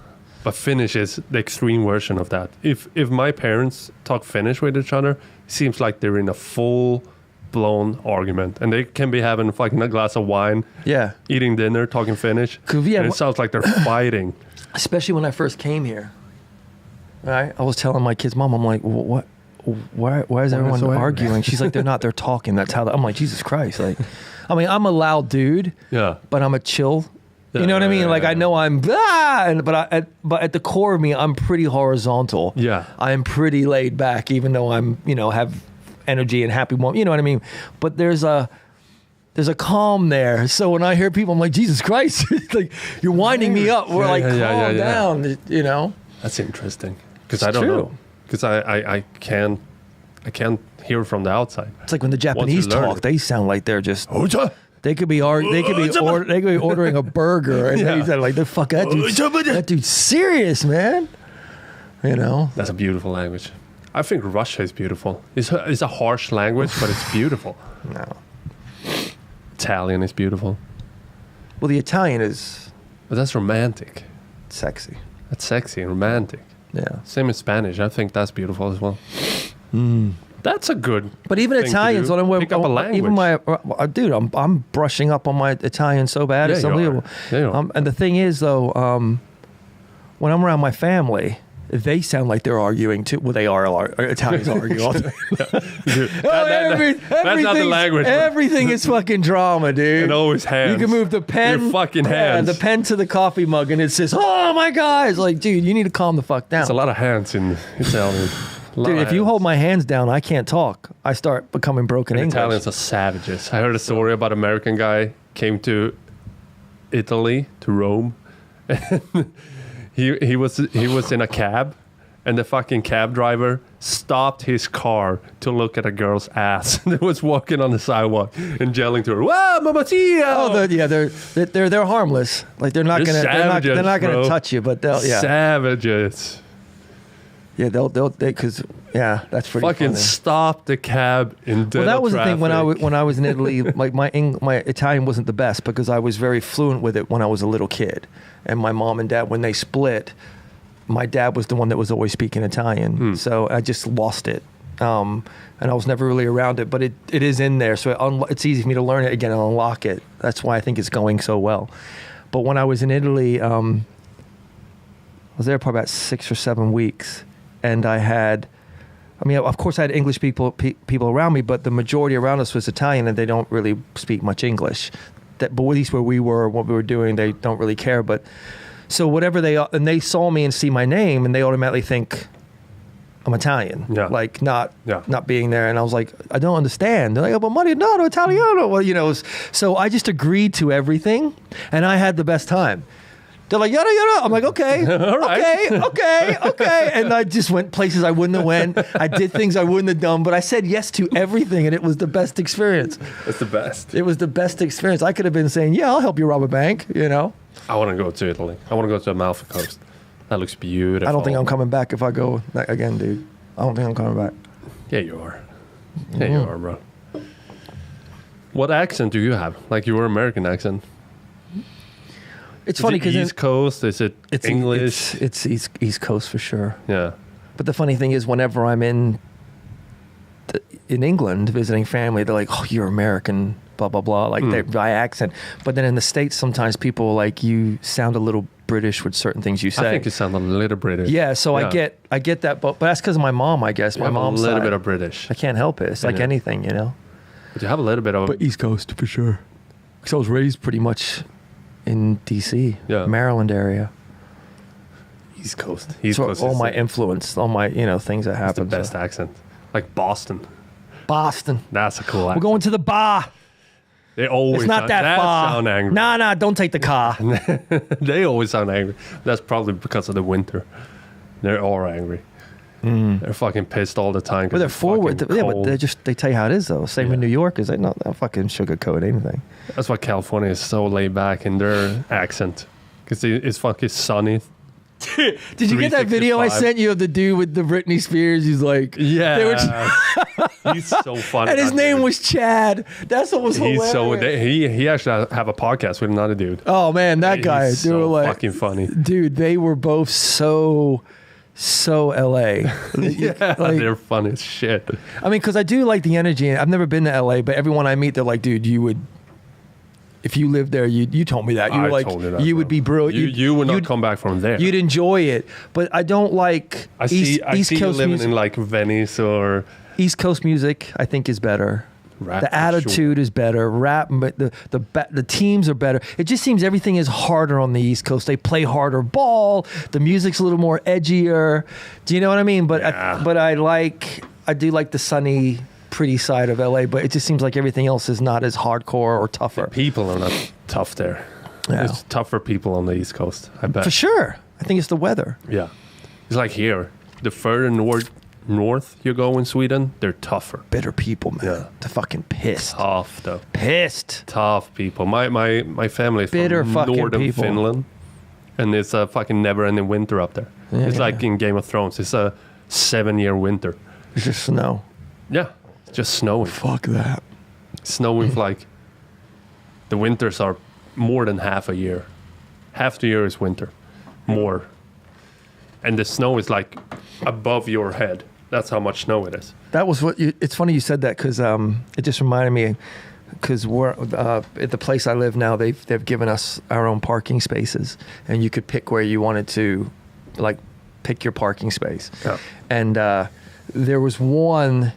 But Finnish is the extreme version of that. If my parents talk Finnish with each other, it seems like they're in a full-blown argument. And they can be having fucking a glass of wine, eating dinner, talking Finnish. And it sounds like they're fighting. Especially when I first came here. Right? I was telling my kids' mom, I'm like, what? Why is everyone arguing? She's like, they're not. They're talking. That's how. I'm like, Jesus Christ. Like, I mean, I'm a loud dude. Yeah. But I'm a chill. You know what I mean? Like I know I'm but at the core of me, I'm pretty horizontal. Yeah. I'm pretty laid back, even though I'm, have energy and happy moment. You know what I mean? But there's a calm there. So when I hear people, I'm like, Jesus Christ, like you're winding me up. We're calm down, That's interesting. Because I don't know. Because I can't hear from the outside. It's like when the Japanese talk, they sound like they're just They could be ordering a burger, and they said like, "The fuck that dude's serious, man." That's a beautiful language. I think Russia is beautiful. It's a harsh language, but it's beautiful. No. Italian is beautiful. Well, the Italian is. But that's romantic. Sexy. That's sexy and romantic. Yeah. Same as Spanish. I think that's beautiful as well. That's a good. But even Italians, pick up a language. Even dude, I'm brushing up on my Italian so bad. It's unbelievable. And the thing is, though, when I'm around my family, they sound like they're arguing too. Well, they are. Italians argue all the time. That's not the language. Everything is fucking drama, dude. And always hands. You can move the pen. Your fucking hands. The pen to the coffee mug, and it says, "Oh my God!" It's like, dude, you need to calm the fuck down. It's a lot of hands in Italian. Dude, if you hold my hands down, I can't talk. I start becoming broken English. Italians are savages. I heard a story about an American guy came to Italy, to Rome. And he was in a cab, and the fucking cab driver stopped his car to look at a girl's ass that was walking on the sidewalk and yelling to her, "Wow, mamma tia!" Oh, they're harmless. Like they're not gonna touch you, but they'll savages. Yeah, because that's pretty fucking funny. Stop the cab in dead Well, that was traffic. the thing when I was in Italy. Like my Italian wasn't the best because I was very fluent with it when I was a little kid, and my mom and dad, when they split, my dad was the one that was always speaking Italian, so I just lost it, and I was never really around it. But it is in there, so it's easy for me to learn it again and unlock it. That's why I think it's going so well. But when I was in Italy, I was there probably about 6 or 7 weeks. And of course I had English people around me, but the majority around us was Italian, and they don't really speak much English. But at least where we were, what we were doing, they don't really care. But so whatever they saw me and see my name, and they automatically think I'm Italian, like not being there. And I was like, I don't understand. They're like, "Oh, but Mariano Italiano." Well, so I just agreed to everything, and I had the best time. They're like, yada, yada. I'm like, okay, okay. And I just went places I wouldn't have went. I did things I wouldn't have done, but I said yes to everything, and it was the best experience. It's the best. It was the best experience. I could have been saying, yeah, I'll help you rob a bank, I want to go to Italy. I want to go to Amalfi Coast. That looks beautiful. I don't think I'm coming back if I go again, dude. I don't think I'm coming back. Yeah, you are. Yeah, you are, bro. What accent do you have? Like your American accent? It's funny because East Coast. Is it English? It's East Coast for sure. Yeah. But the funny thing is, whenever I'm in in England visiting family, they're like, oh, you're American, blah, blah, blah, like they're by accent. But then in the States, sometimes people like, you sound a little British with certain things you say. I think you sound a little British. Yeah, so I get that, but that's because of my mom, I guess. My mom's a little side. bit of British. I can't help it. It's like anything, you know? But you have a little bit of... But East Coast, for sure. Because I was raised pretty much in D.C., Maryland area. East Coast. So all my influence, all my, things that happen. It's the best accent. Like Boston. Boston. That's a cool accent. We're going to the bar. They always It's not that far. sound angry. Nah, don't take the car. They always sound angry. That's probably because of the winter. They're all angry. They're fucking pissed all the time. But they're forward. But they tell you how it is, though. Same in New York. Is they not fucking sugarcoat anything. That's why California is so laid back in their accent. Because it's fucking sunny. Did you get that video I sent you of the dude with the Britney Spears? He's like, yeah, he's so funny. And his name was Chad. That's what was hilarious. He actually have a podcast with another dude. Oh man, that guy. He's so fucking funny, dude. They were both so LA. Yeah, they're funny as shit. I mean, because I do like the energy. I've never been to LA, but everyone I meet, they're like, dude, you would. If you lived there, you told me that. You were like, you would be brilliant. You would not come back from there. You'd enjoy it. But I don't like I see Coast you living music. In like Venice or... East Coast music, I think, is better. Rap, the attitude is better. Rap, but the teams are better. It just seems everything is harder on the East Coast. They play harder ball. The music's a little more edgier. Do you know what I mean? But I do like the sunny... pretty side of LA, but it just seems like everything else is not as hardcore or tougher. The people are not tough there. Yeah. It's tougher people on the East Coast, I bet. For sure. I think it's the weather. Yeah. It's like here. The further north you go in Sweden, they're tougher. Bitter people, man. Yeah. They're fucking pissed. Tough, though. Pissed. Tough people. My family is bitter from fucking northern people. Finland, and it's a fucking never-ending winter up there. Yeah, it's like in Game of Thrones. It's a 7-year winter. It's just snow. Yeah. Just snowing. Fuck that. Snowing like the winters are more than half a year. Half the year is winter. More. And the snow is like above your head. That's how much snow it is. That was it's funny you said that because it just reminded me because we're at the place I live now, they've given us our own parking spaces and you could pick where you wanted to like pick your parking space. Yeah. And there was one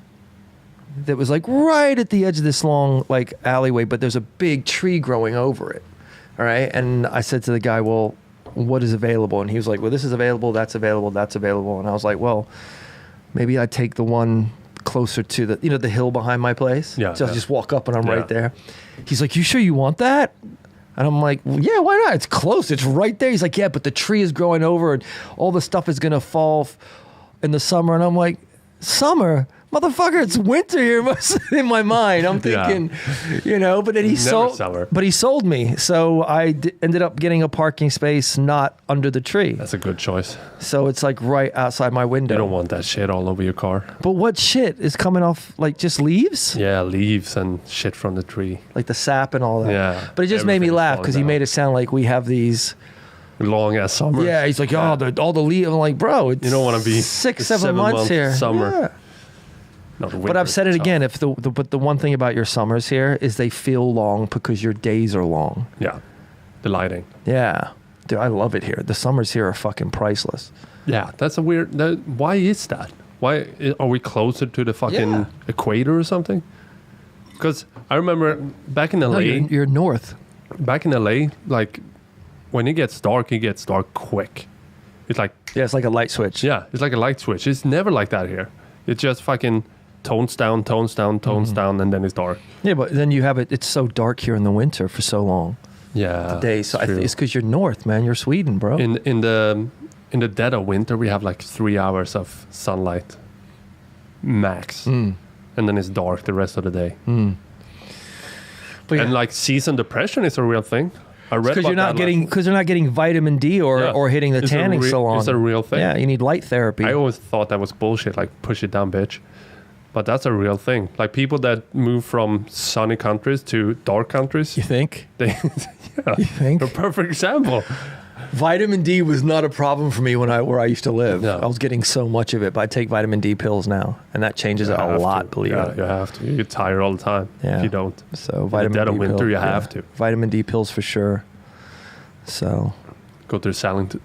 that was like right at the edge of this long like alleyway, but there's a big tree growing over it. All right. And I said to the guy, well, what is available? And he was like, well, this is available, that's available, that's available. And I was like, well, maybe I'd take the one closer to the hill behind my place. Yeah. So I just walk up and I'm right there. He's like, you sure you want that? And I'm like, well, yeah, why not? It's close. It's right there. He's like, yeah, but the tree is growing over and all the stuff is going to fall in the summer. And I'm like, summer? Motherfucker, it's winter here in my mind. I'm thinking, but then he sold me. So I ended up getting a parking space not under the tree. That's a good choice. So it's like right outside my window. You don't want that shit all over your car. But what shit is coming off, like just leaves? Yeah, leaves and shit from the tree. Like the sap and all that. Yeah. But it just made me laugh because he made it sound like we have these... long ass summer. Yeah, he's like, all the leaves. I'm like, bro, it's you don't want to be 6-7 months here. Summer. Yeah. But I've said it again. But the one thing about your summers here is they feel long because your days are long. Yeah, the lighting. Yeah, dude, I love it here. The summers here are fucking priceless. Yeah, that's a weird. Why is that? Why are we closer to the fucking equator or something? Because I remember back in LA. No, you're north. Back in LA, like when it gets dark quick. It's like it's like a light switch. Yeah, it's like a light switch. It's never like that here. It's just fucking. Tones down, and then it's dark. Yeah, but then you have it. It's so dark here in the winter for so long. Yeah, the days. So it's because you're north, man. You're Sweden, bro. In the dead of winter, we have like 3 hours of sunlight, max, and then it's dark the rest of the day. And like season depression is a real thing. I read because you're not getting vitamin D or hitting the tanning salon. It's a real thing. Yeah, you need light therapy. I always thought that was bullshit. Like push it down, bitch. But that's a real thing. Like people that move from sunny countries to dark countries. You think? You think? A perfect example. Vitamin D was not a problem for me where I used to live. No. I was getting so much of it, but I take vitamin D pills now, and that changes it a lot. Believe it. You have to. You get tired all the time Yeah. if you don't. So In vitamin the dead D of winter, pill, you have to. Vitamin D pills for sure. So Go to the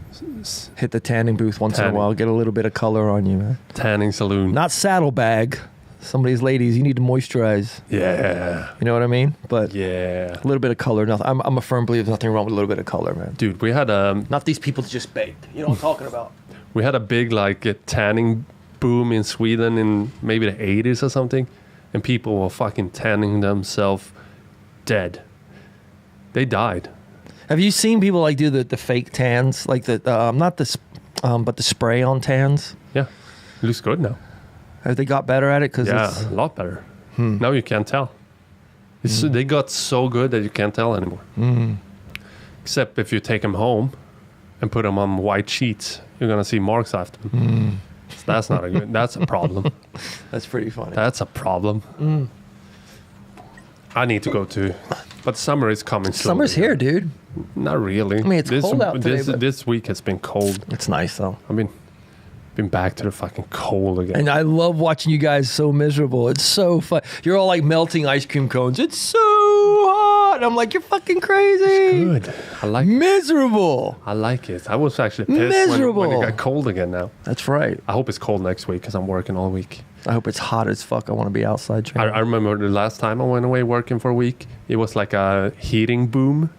hit the tanning booth once in a Tanning. while, get a little bit of color on you, man. tanning saloon. Not saddlebag. Some of these ladies, you need to moisturize. Yeah. You know what I mean? But Yeah. a little bit of color. Nothing. I'm a firm believer. There's nothing wrong with a little bit of color, man. Dude, we had Not these people just baked. You know what I'm talking about? a big like a tanning boom in Sweden in maybe the 80s or something, and people were fucking tanning themselves dead. They died. Have you seen people like do the fake tans, like not but the spray on tans? Yeah. It looks good now. Have they got better at it? Because Yeah, a lot better. Now you can't tell. They got so good that you can't tell anymore. Except if you take them home and put them on white sheets, you're gonna see marks after them. So that's not a good. That's a problem. that's pretty funny. That's a problem. I need to go to, but summer is coming soon. Summer's here, dude. Not really. I mean, it's cold out today, but- This week has been cold. It's nice though. I mean, been back to the fucking cold again. And I love watching you guys so miserable. It's so fun. You're all like melting ice cream cones. It's so hot. And I'm like, you're fucking crazy. Good. I like. Miserable. I like it. I was actually pissed when Miserable. it got cold again now. That's right. I hope it's cold next week because I'm working all week. I hope it's hot as fuck. I want to be outside training. I remember the last time I went away working for a week, it was like a heating boom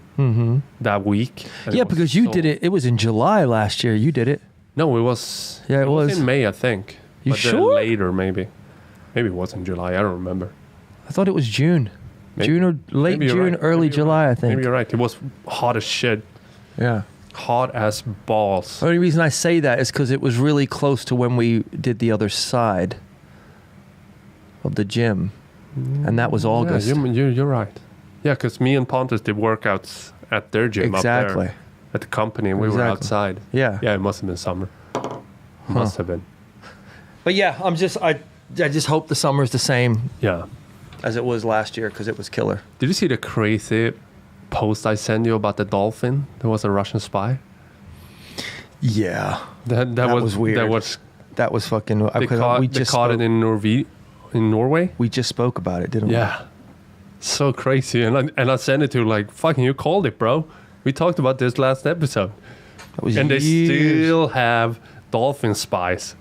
that week. And Yeah, it was because you so- did it. It was in July last year. You did it. No, it was. Yeah, it was. in May, I think. You But then sure? later, maybe. Maybe it was in July. I don't remember. I thought it was June. Maybe- June or late maybe you're June, right. early Maybe you're July, right. I think. Maybe you're right. It was hot as shit. Yeah. Hot as balls. The only reason I say that is because it was really close to when we did the other side of the gym. And that was August. Yeah, you're right. Yeah, because me and Pontus did workouts at their gym Exactly. up there at the company, and we were Exactly. outside. Yeah. Yeah, it must have been summer. Must have been. But yeah, I just hope the summer's the same Yeah. as it was last year because it was killer. Did you see the crazy post I sent you about the dolphin? There was a Russian spy. Yeah. That That was weird. That was fucking. They because caught, we they just caught spoke, it in Norway. we just spoke about it, didn't we? Yeah. So crazy. And I sent it to like, fucking, you called it, bro. We talked about this last episode. That was And they years. still have dolphin spies.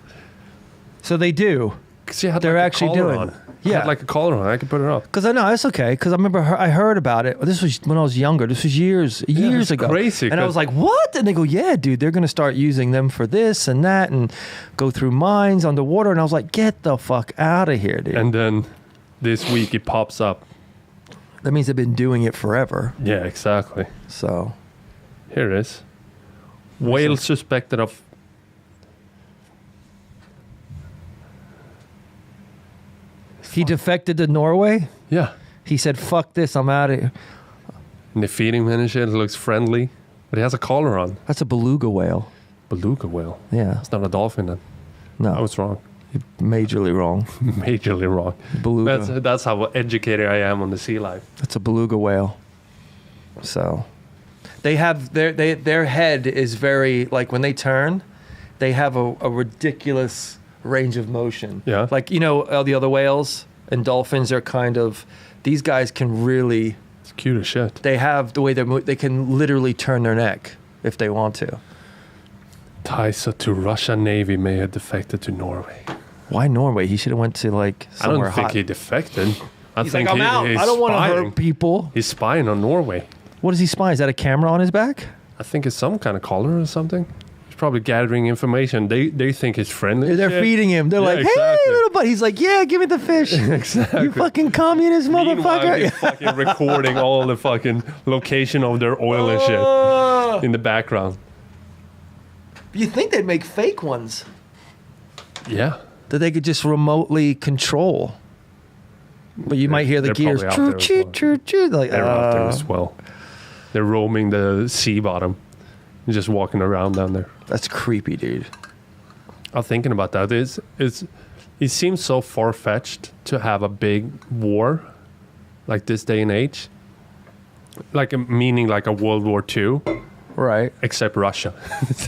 So they do. 'Cause you had They're like a actually collar doing on. it. You Yeah. had like a collar on. I could put it up. Because I know it's okay. Because I remember I heard about it. This was when I was younger. This was years it's ago. crazy, And I 'cause- was like, "What?" And they go, "Yeah, dude, they're gonna start using them for this and that, and go through mines underwater." And I was like, "Get the fuck out of here, dude!" And then this week it pops up. that means they've been doing it forever. Yeah, exactly. So Here it is. Whale suspected of. he defected to Norway. Yeah. He said, "Fuck this, I'm out of here." And the feeding him and shit, it looks friendly. But he has a collar on. That's a beluga whale. Beluga whale. Yeah, It's not a dolphin then. no, I was wrong. majorly wrong. Majorly wrong. Beluga. That's how educated I am on the sea life. That's a beluga whale. So they have their head is very like when they turn, they have a ridiculous range of motion. Yeah. Like all the other whales and dolphins are kind of these guys can really It's cute as shit. they have the way they can literally turn their neck if they want to. Ties to Russian Navy may have defected to Norway. Why Norway? He should have went to like I don't somewhere think hot. he defected. I He's think like, I'm out. he's I don't want to spying. hurt people. He's spying on Norway. What is he spying? Is that a camera on his back? I think it's some kind of collar or something. He's probably gathering information. They think he's friendly. They're shit. feeding him. They're Yeah, like, "Hey, exactly. little buddy." He's like, "Yeah, give me the fish." Exactly. You fucking communist Meanwhile, motherfucker. he's fucking recording all the fucking location of their oil and shit in the background. You think they'd make fake ones Yeah. that they could just remotely control? But you might hear the They're gears. probably out there as Choo, well. choo, choo. Like, They're out there as well. They're roaming the sea bottom. Just walking around down there. that's creepy, dude. I'm thinking about that. It seems so far-fetched to have a big war like this day and age. Meaning like a World War II Right. except Russia.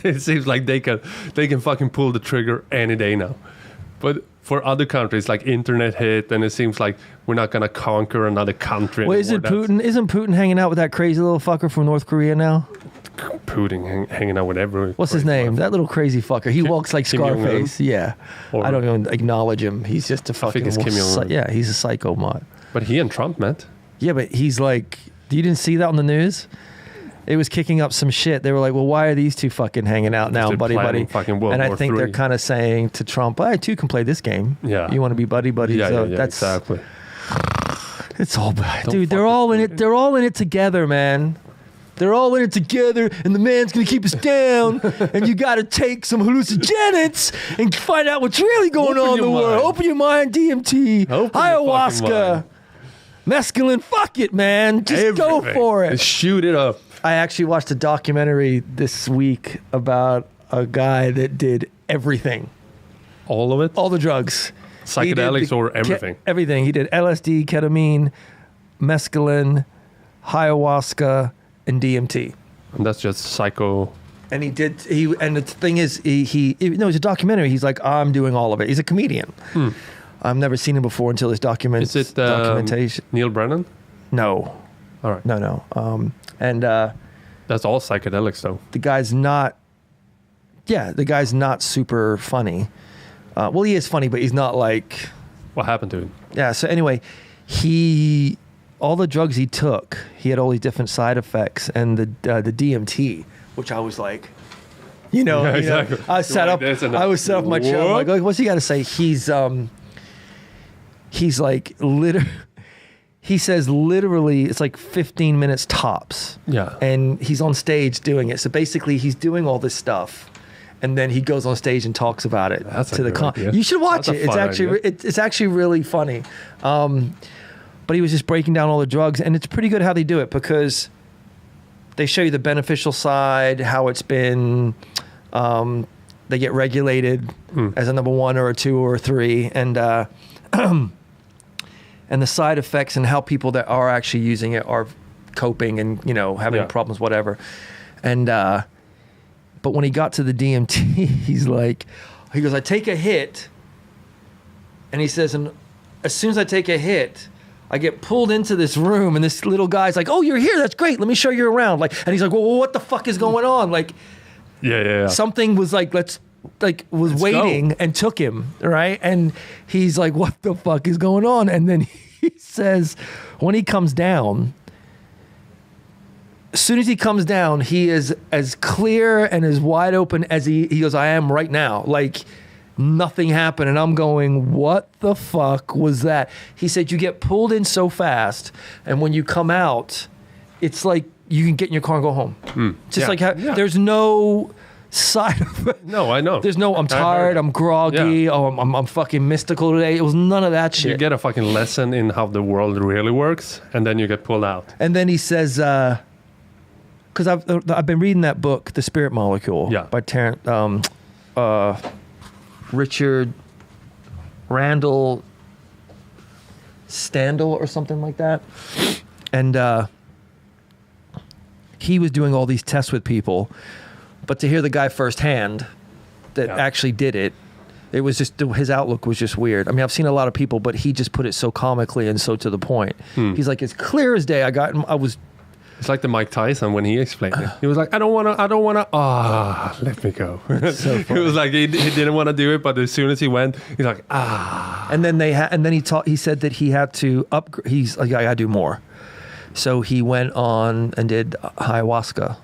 It seems like they can fucking pull the trigger any day now. But for other countries, like internet hit, and it seems like we're not gonna conquer another country. Well, is it Putin? Isn't Putin hanging out with that crazy little fucker from North Korea now? Putin hanging out with everyone. What's his name? That little crazy fucker. He walks like Kim Jong-un? Scarface. Yeah. Or- I don't even acknowledge him. He's just a fucking... it's Kim Jong-un. Yeah, he's a psycho mod. But he and Trump met. Yeah, but he's like... You didn't see that on the news? It was kicking up some shit. They were like, well, why are these two fucking hanging out now, They're buddy? planning fucking World And I War think III. they're kind of saying to Trump, I too can play this game. Yeah. You want to be buddy? Yeah, So yeah, that's, exactly. It's all bad. Don't Dude, fuck they're with all in Putin. it. They're all in it together, man. They're all in it together, and the man's gonna keep us down. And you gotta take some hallucinogens and find out what's really going Open on in your the world. mind. Open your mind, DMT, Open your fucking ayahuasca, mind. mescaline. Fuck it, man. Just go Everything. for it. Just shoot it up. I actually watched a documentary this week about a guy that did everything, All of it? all the drugs, He did Psychedelics or everything? everything. He did LSD, ketamine, mescaline, ayahuasca, and DMT. And that's just psycho. And and the thing is, it's a documentary. He's like, I'm doing all of it. He's a comedian. I've never seen him before until this Is it documentation. Neil Brennan? No. All right. No. And That's all psychedelics, though. the guy's not super funny. Well, he is funny, but he's not like, What happened to him? yeah. So anyway, all the drugs he took, he had all these different side effects, and the DMT, which I was like, Yeah, exactly. I was set Like up. this and I was set up my chair. I'm What? like, what's he got to say? He's like he says literally it's like 15 minutes tops. Yeah. And he's on stage doing it. So basically, he's doing all this stuff, and then he goes on stage and talks about it That's a to the good idea. You should watch That's a it. It's fun actually idea. it's actually really funny. But he was just breaking down all the drugs, and it's pretty good how they do it because they show you the beneficial side, how it's been. They get regulated as a number 1 or a 2 or a 3, and and the side effects and how people that are actually using it are coping and having Yeah. problems, whatever. And but when he got to the DMT, he goes, I take a hit, and he says, and as soon as I take a hit, I get pulled into this room, and this little guy's like, oh, you're here, that's great, let me show you around. And he's like, well, what the fuck is going on? Yeah. Something was was waiting go. and took him, right? And he's like, what the fuck is going on? And then he says, when he comes down, as soon as he comes down, he is as clear and as wide open as he goes, I am right now. Like nothing happened. And I'm going, what the fuck was that? He said, you get pulled in so fast, and when you come out, it's like you can get in your car and go home. Just Yeah. like how there's no side effect. No, I know. There's no, I'm I heard tired, it. I'm groggy, Yeah. oh, I'm fucking mystical today. It was none of that You shit. get a fucking lesson in how the world really works, and then you get pulled out. And then he says, because I've been reading that book, The Spirit Molecule, Yeah. by Richard Randall Standel or something like that. And he was doing all these tests with people, but to hear the guy firsthand that Yeah. actually did it, it was just, his outlook was just weird. I mean, I've seen a lot of people, but he just put it so comically and so to the point. He's like, it's clear as day. I was It's like the Mike Tyson when he explained it. He was like, I don't want to, let me go. so It was like he didn't want to do it, but as soon as he went, he's like, And then he said that he had to upgrade. He's like, I gotta do more. So he went on and did ayahuasca,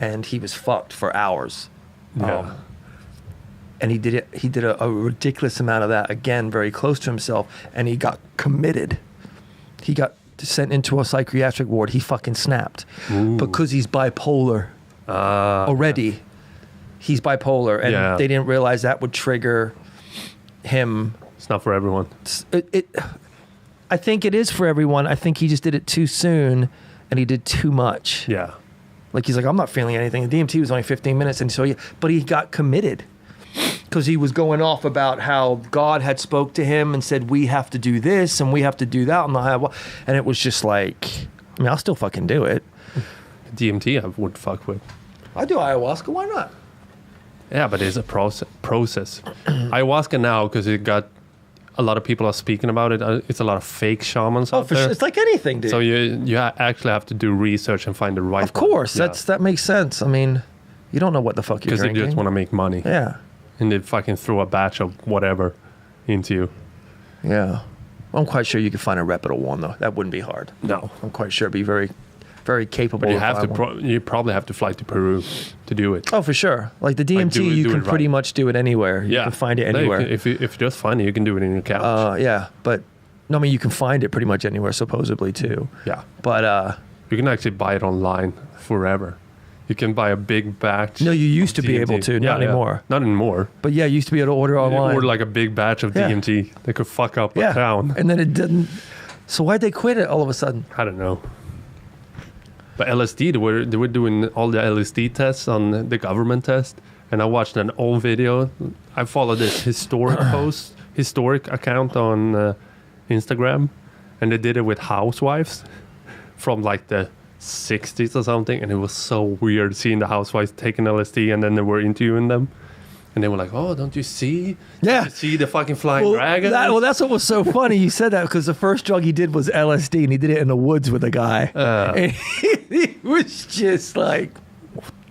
and he was fucked for hours. Yeah. And he did a ridiculous amount of that, again, very close to himself, and he got committed. He got sent into a psychiatric ward. He fucking snapped because he's bipolar already. He's bipolar, and they didn't realize that would trigger him. It's not for everyone. I think it is for everyone. I think he just did it too soon, and he did too much. Yeah. Like he's like, I'm not feeling anything. The DMT was only 15 minutes, and so but he got committed because he was going off about how God had spoke to him and said we have to do this and we have to do that, and it was just like, I mean, I'll still fucking do it. DMT I would fuck with. I do ayahuasca. Why not? Yeah, but it's a process. Ayahuasca now, because it got a lot of people are speaking about it. It's a lot of fake shamans out there. It's like anything, dude. So you actually have to do research and find the right. Of course, one. that makes sense. I mean, you don't know what the fuck you're because they drinking. just want to make money. Yeah, And they fucking throw a batch of whatever into you. yeah. I'm quite sure you could find a reputable one though. That wouldn't be hard. No. I'm quite sure it'd be very, very capable. But you of have to. find one. You probably have to fly to Peru to do it. Oh, for sure. Like the DMT, do you it can pretty right. much do it anywhere. You can find it No, anywhere. if you just find it, you can do it in your couch. Yeah, but no, I mean you can find it pretty much anywhere supposedly too. Yeah. But You can actually buy it online forever. You can buy a big batch. no, you used to of be DMT. able to, not anymore. Not anymore. But yeah, you used to be able to order online. Or like a big batch of Yeah. DMT that could fuck up yeah, a town. and then it didn't. So why'd they quit it all of a sudden? I don't know. But LSD, they were doing all the LSD tests on the government test. And I watched an old video. I followed this historic account on Instagram. And they did it with housewives from like the 60s or something. And it was so weird seeing the housewives taking LSD and then they were interviewing them. And they were like, oh, don't you see? Yeah. You see the fucking flying dragon? That's what was so funny. You said that because the first drug he did was LSD, and he did it in the woods with a guy. And he was just like,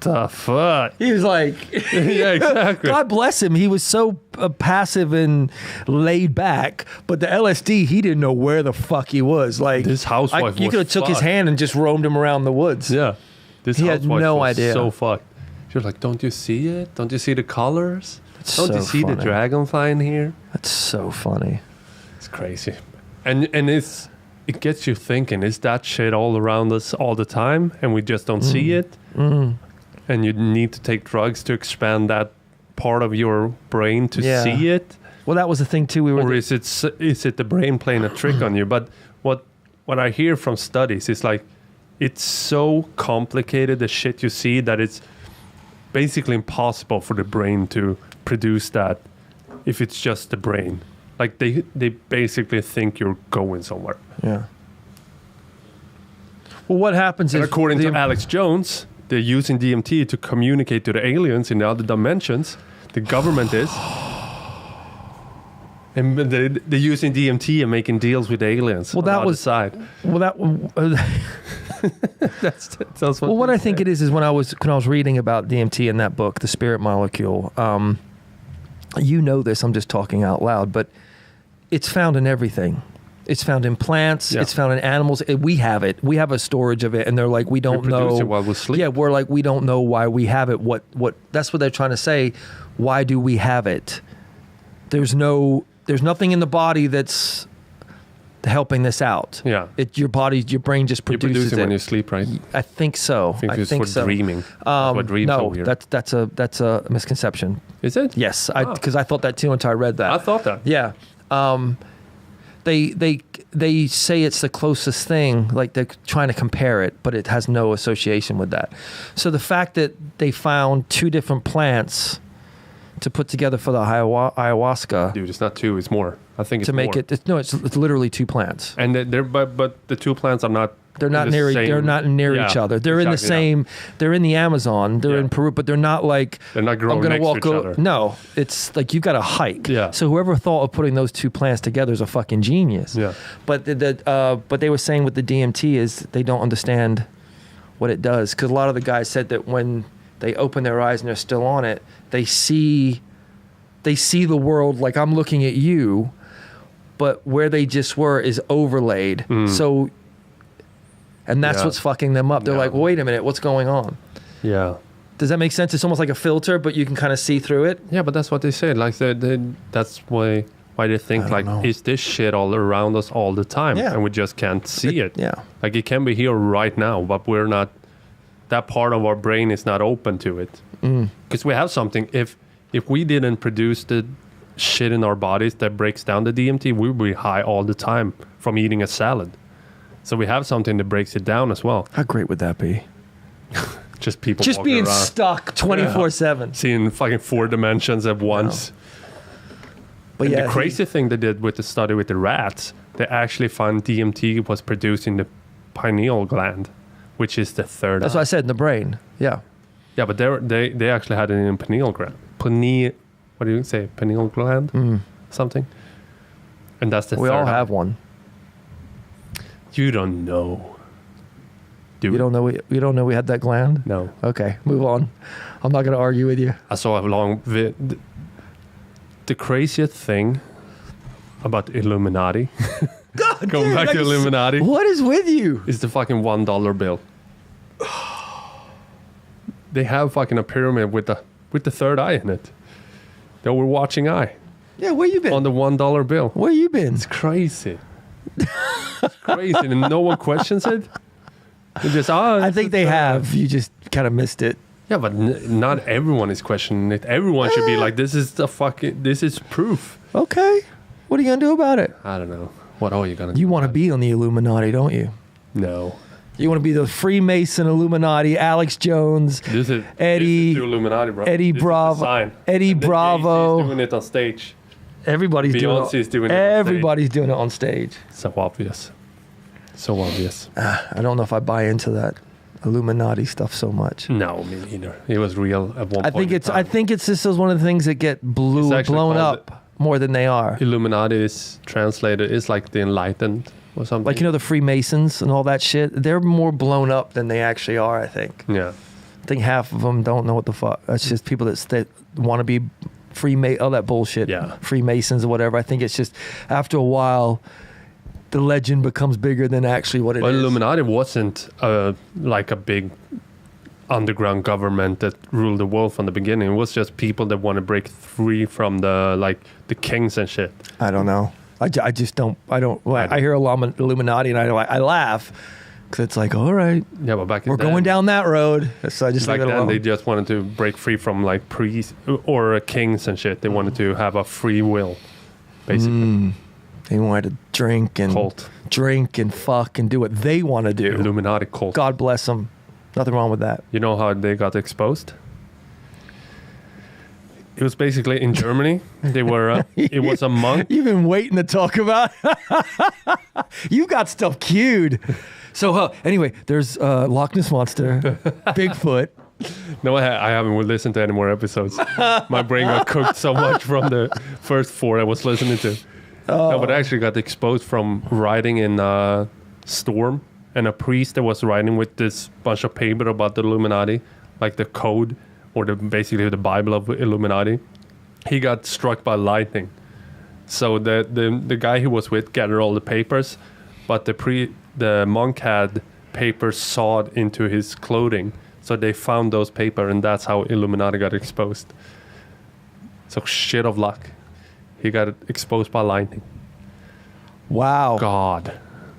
the fuck? he was like, Yeah, exactly. God bless him. He was so passive and laid back, but the LSD, he didn't know where the fuck he was. Like This housewife you was could have took his fucked. hand and just roamed him around the woods. Yeah. This He had housewife no was idea. so fucked. She was like, don't you see it? Don't you see the colors? It's Don't you so see the funny. dragonfly in here? That's so funny. It's crazy. And it gets you thinking, is that shit all around us all the time and we just don't see it? And you need to take drugs to expand that part of your brain to Yeah. see it? Well, that was the thing too. Or is it the brain playing a trick on you? But what I hear from studies is like it's so complicated, the shit you see, that it's basically impossible for the brain to produce that if it's just the brain. Like they basically think you're going somewhere. Yeah. Well, what happens And is according to Alex Jones, they're using DMT to communicate to the aliens in the other dimensions. The government is. And they're using DMT and making deals with the aliens. Well, on that the other was- side. well that. That's Well, what they I think say. it is when I was reading about DMT in that book, The Spirit Molecule. You know this. I'm just talking out loud, but it's found in everything. It's found in plants. Yeah. It's found in animals. We have it. We have a storage of it, and they're like, we don't produce know. it while we sleep. Yeah, we're like, we don't know why we have it. What? That's what they're trying to say. Why do we have it? There's nothing in the body that's helping this out. Yeah. Your brain just You produces produce it it. when you sleep, right? I think so. I think it's for dreaming. That's what dreams No, over here. that's a misconception. Is it? Yes, Ah. because I thought that too until I read that. I thought that. Yeah. They say it's the closest thing, like they're trying to compare it, but it has no association with that. So the fact that they found two different plants to put together for the ayahuasca Dude, it's not two, it's more. I think it's to make more. it's literally two plants. And but the two plants are not. They're not in the near. same- They're not near Yeah, each other. They're in the exactly, yeah. same. They're in the Amazon. They're Yeah. in Peru, but they're not like. They're not growing I'm gonna next walk to each other. No, it's like you got to hike. Yeah. So whoever thought of putting those two plants together is a fucking genius. Yeah. But but they were saying with the DMT is they don't understand what it does, because a lot of the guys said that when they open their eyes and they're still on it, they see the world like I'm looking at you, but where they just were is overlaid. So, and that's Yeah. what's fucking them up. They're Yeah. like, wait a minute, what's going on? Yeah. Does that make sense? It's almost like a filter, but you can kind of see through it. Yeah, but that's what they say. Like that's why they think I like, don't know. is this shit all around us all the time, Yeah. and we just can't see it. Yeah. Like it can be here right now, but we're not. That part of our brain is not open to it. Because we have something. If we didn't produce the shit in our bodies that breaks down the DMT, we would be high all the time from eating a salad. So we have something that breaks it down as well. How great would that be? Just people Just walking being around, stuck 24/7. seeing fucking 4 dimensions at once. But And yeah, the crazy thing they did with the study with the rats, they actually found DMT was produced in the pineal gland, which is the third that's eye. what I said in the brain. Yeah. Yeah, but they actually had it in pineal gland. What do you say? Pineal gland? Something. And that's the We third all eye. have one. You don't know. You don't know we had that gland? No. Okay, move on. I'm not going to argue with you. I saw a long the craziest thing about Illuminati. God, Going back to Illuminati. What is with you? Is the fucking $1 bill. They have fucking a pyramid with the third eye in it. The overwatching eye. Yeah, where you been? On the $1 bill. Where you been? It's crazy. It's crazy, and no one questions it. They just I think they have. You just kind of missed it. Yeah, but not everyone is questioning it. Everyone should be like, this is proof. Okay. What are you going to do about it? I don't know. What are you going to do? You want to be on the Illuminati, don't you? No. You want to be the Freemason Illuminati, Alex Jones, Eddie, this is the Illuminati, bro. Eddie This Bravo, is the sign. Eddie And then Bravo. Jay-Z's doing it on stage. Everybody's Beyonce's doing it on Everybody's doing it on stage. So obvious. So obvious. I don't know if I buy into that Illuminati stuff so much. No, me neither. It was real at one point. I think it's just one of the things that get blown called up more than they are. Illuminati is translated. It's like the enlightened or something. Like, the Freemasons and all that shit. They're more blown up than they actually are, I think. Yeah. I think half of them don't know what the fuck. That's just people that want to be all that bullshit. Yeah. Freemasons or whatever. I think it's just after a while, the legend becomes bigger than actually what it is. Illuminati wasn't like a big underground government that ruled the world from the beginning. It was just people that want to break free from the kings and shit. I don't know. I just don't. I hear Illuminati and I laugh because it's like, all right, Yeah, but back we're going down that road. So I just Back leave it then, alone. they just wanted to break free from like priests or kings and shit. They wanted to have a free will, basically. They wanted to drink and fuck and do what they want to do. Illuminati cult. God bless them. Nothing wrong with that. You know how they got exposed? It was basically in Germany. They were. It was a monk. You've been waiting to talk about. You got stuff queued. So anyway, there's Loch Ness Monster, Bigfoot. No, I haven't listened to any more episodes. My brain got cooked so much from the first 4 I was listening to. No, but I actually got exposed from writing in a storm, and a priest that was writing with this bunch of paper about the Illuminati, like the code or basically the Bible of Illuminati. He got struck by lightning. So the guy he was with gathered all the papers, but the monk had papers sawed into his clothing. So they found those papers, and that's how Illuminati got exposed. So shit of luck. He got exposed by lightning. Wow.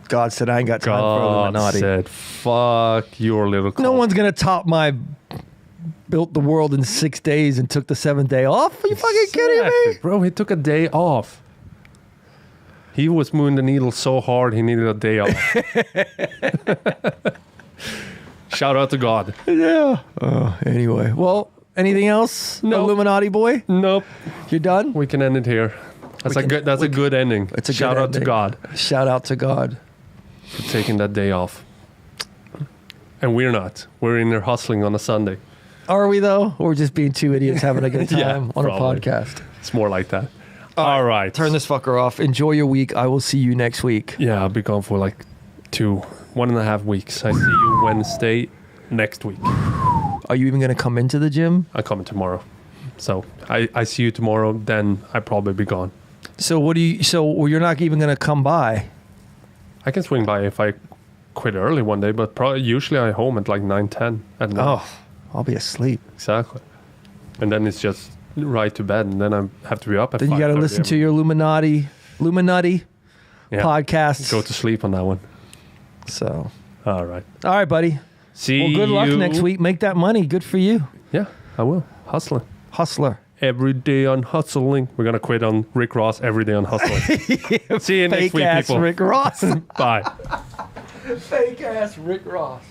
God said, I ain't got time for Illuminati. said, fuck your little cult. No one's going to top my built the world in 6 days and took the 7th day off. Are you fucking kidding me? Bro, he took a day off. He was moving the needle so hard, he needed a day off. Shout out to God. Yeah. Anyway. Well, anything else? No. Illuminati boy? Nope. You're done? We can end it here. That's a good ending. It's a Shout good out to ending. God Shout out to God. for taking that day off. And we're not. We're in there hustling on a Sunday. Are we though? Or we're just being two idiots having a good time Yeah, on probably. a podcast? It's more like that. All right. Turn this fucker off. Enjoy your week. I will see you next week. Yeah, I'll be gone for like 1.5 weeks. I see you Wednesday next week. Are you even going to come into the gym? I come in tomorrow. So I see you tomorrow, then I probably be gone. So you're not even going to come by? I can swing by if I quit early one day, but probably usually I'm home at like 9-10 at night. Oh, I'll be asleep. Exactly. And then it's just right to bed, and then I have to be up at Then you got to 5:30 listen to your Illuminati Yeah. podcasts. Go to sleep on that one. So, All right. all right, buddy. See Well, good luck you next week. Make that money. Good for you. Yeah, I will. Hustling. Hustler. Every day on hustling. We're going to quit on Rick Ross every day on hustling. See you next Fake week, ass people. Rick Ross. Bye. Fake ass Rick Ross.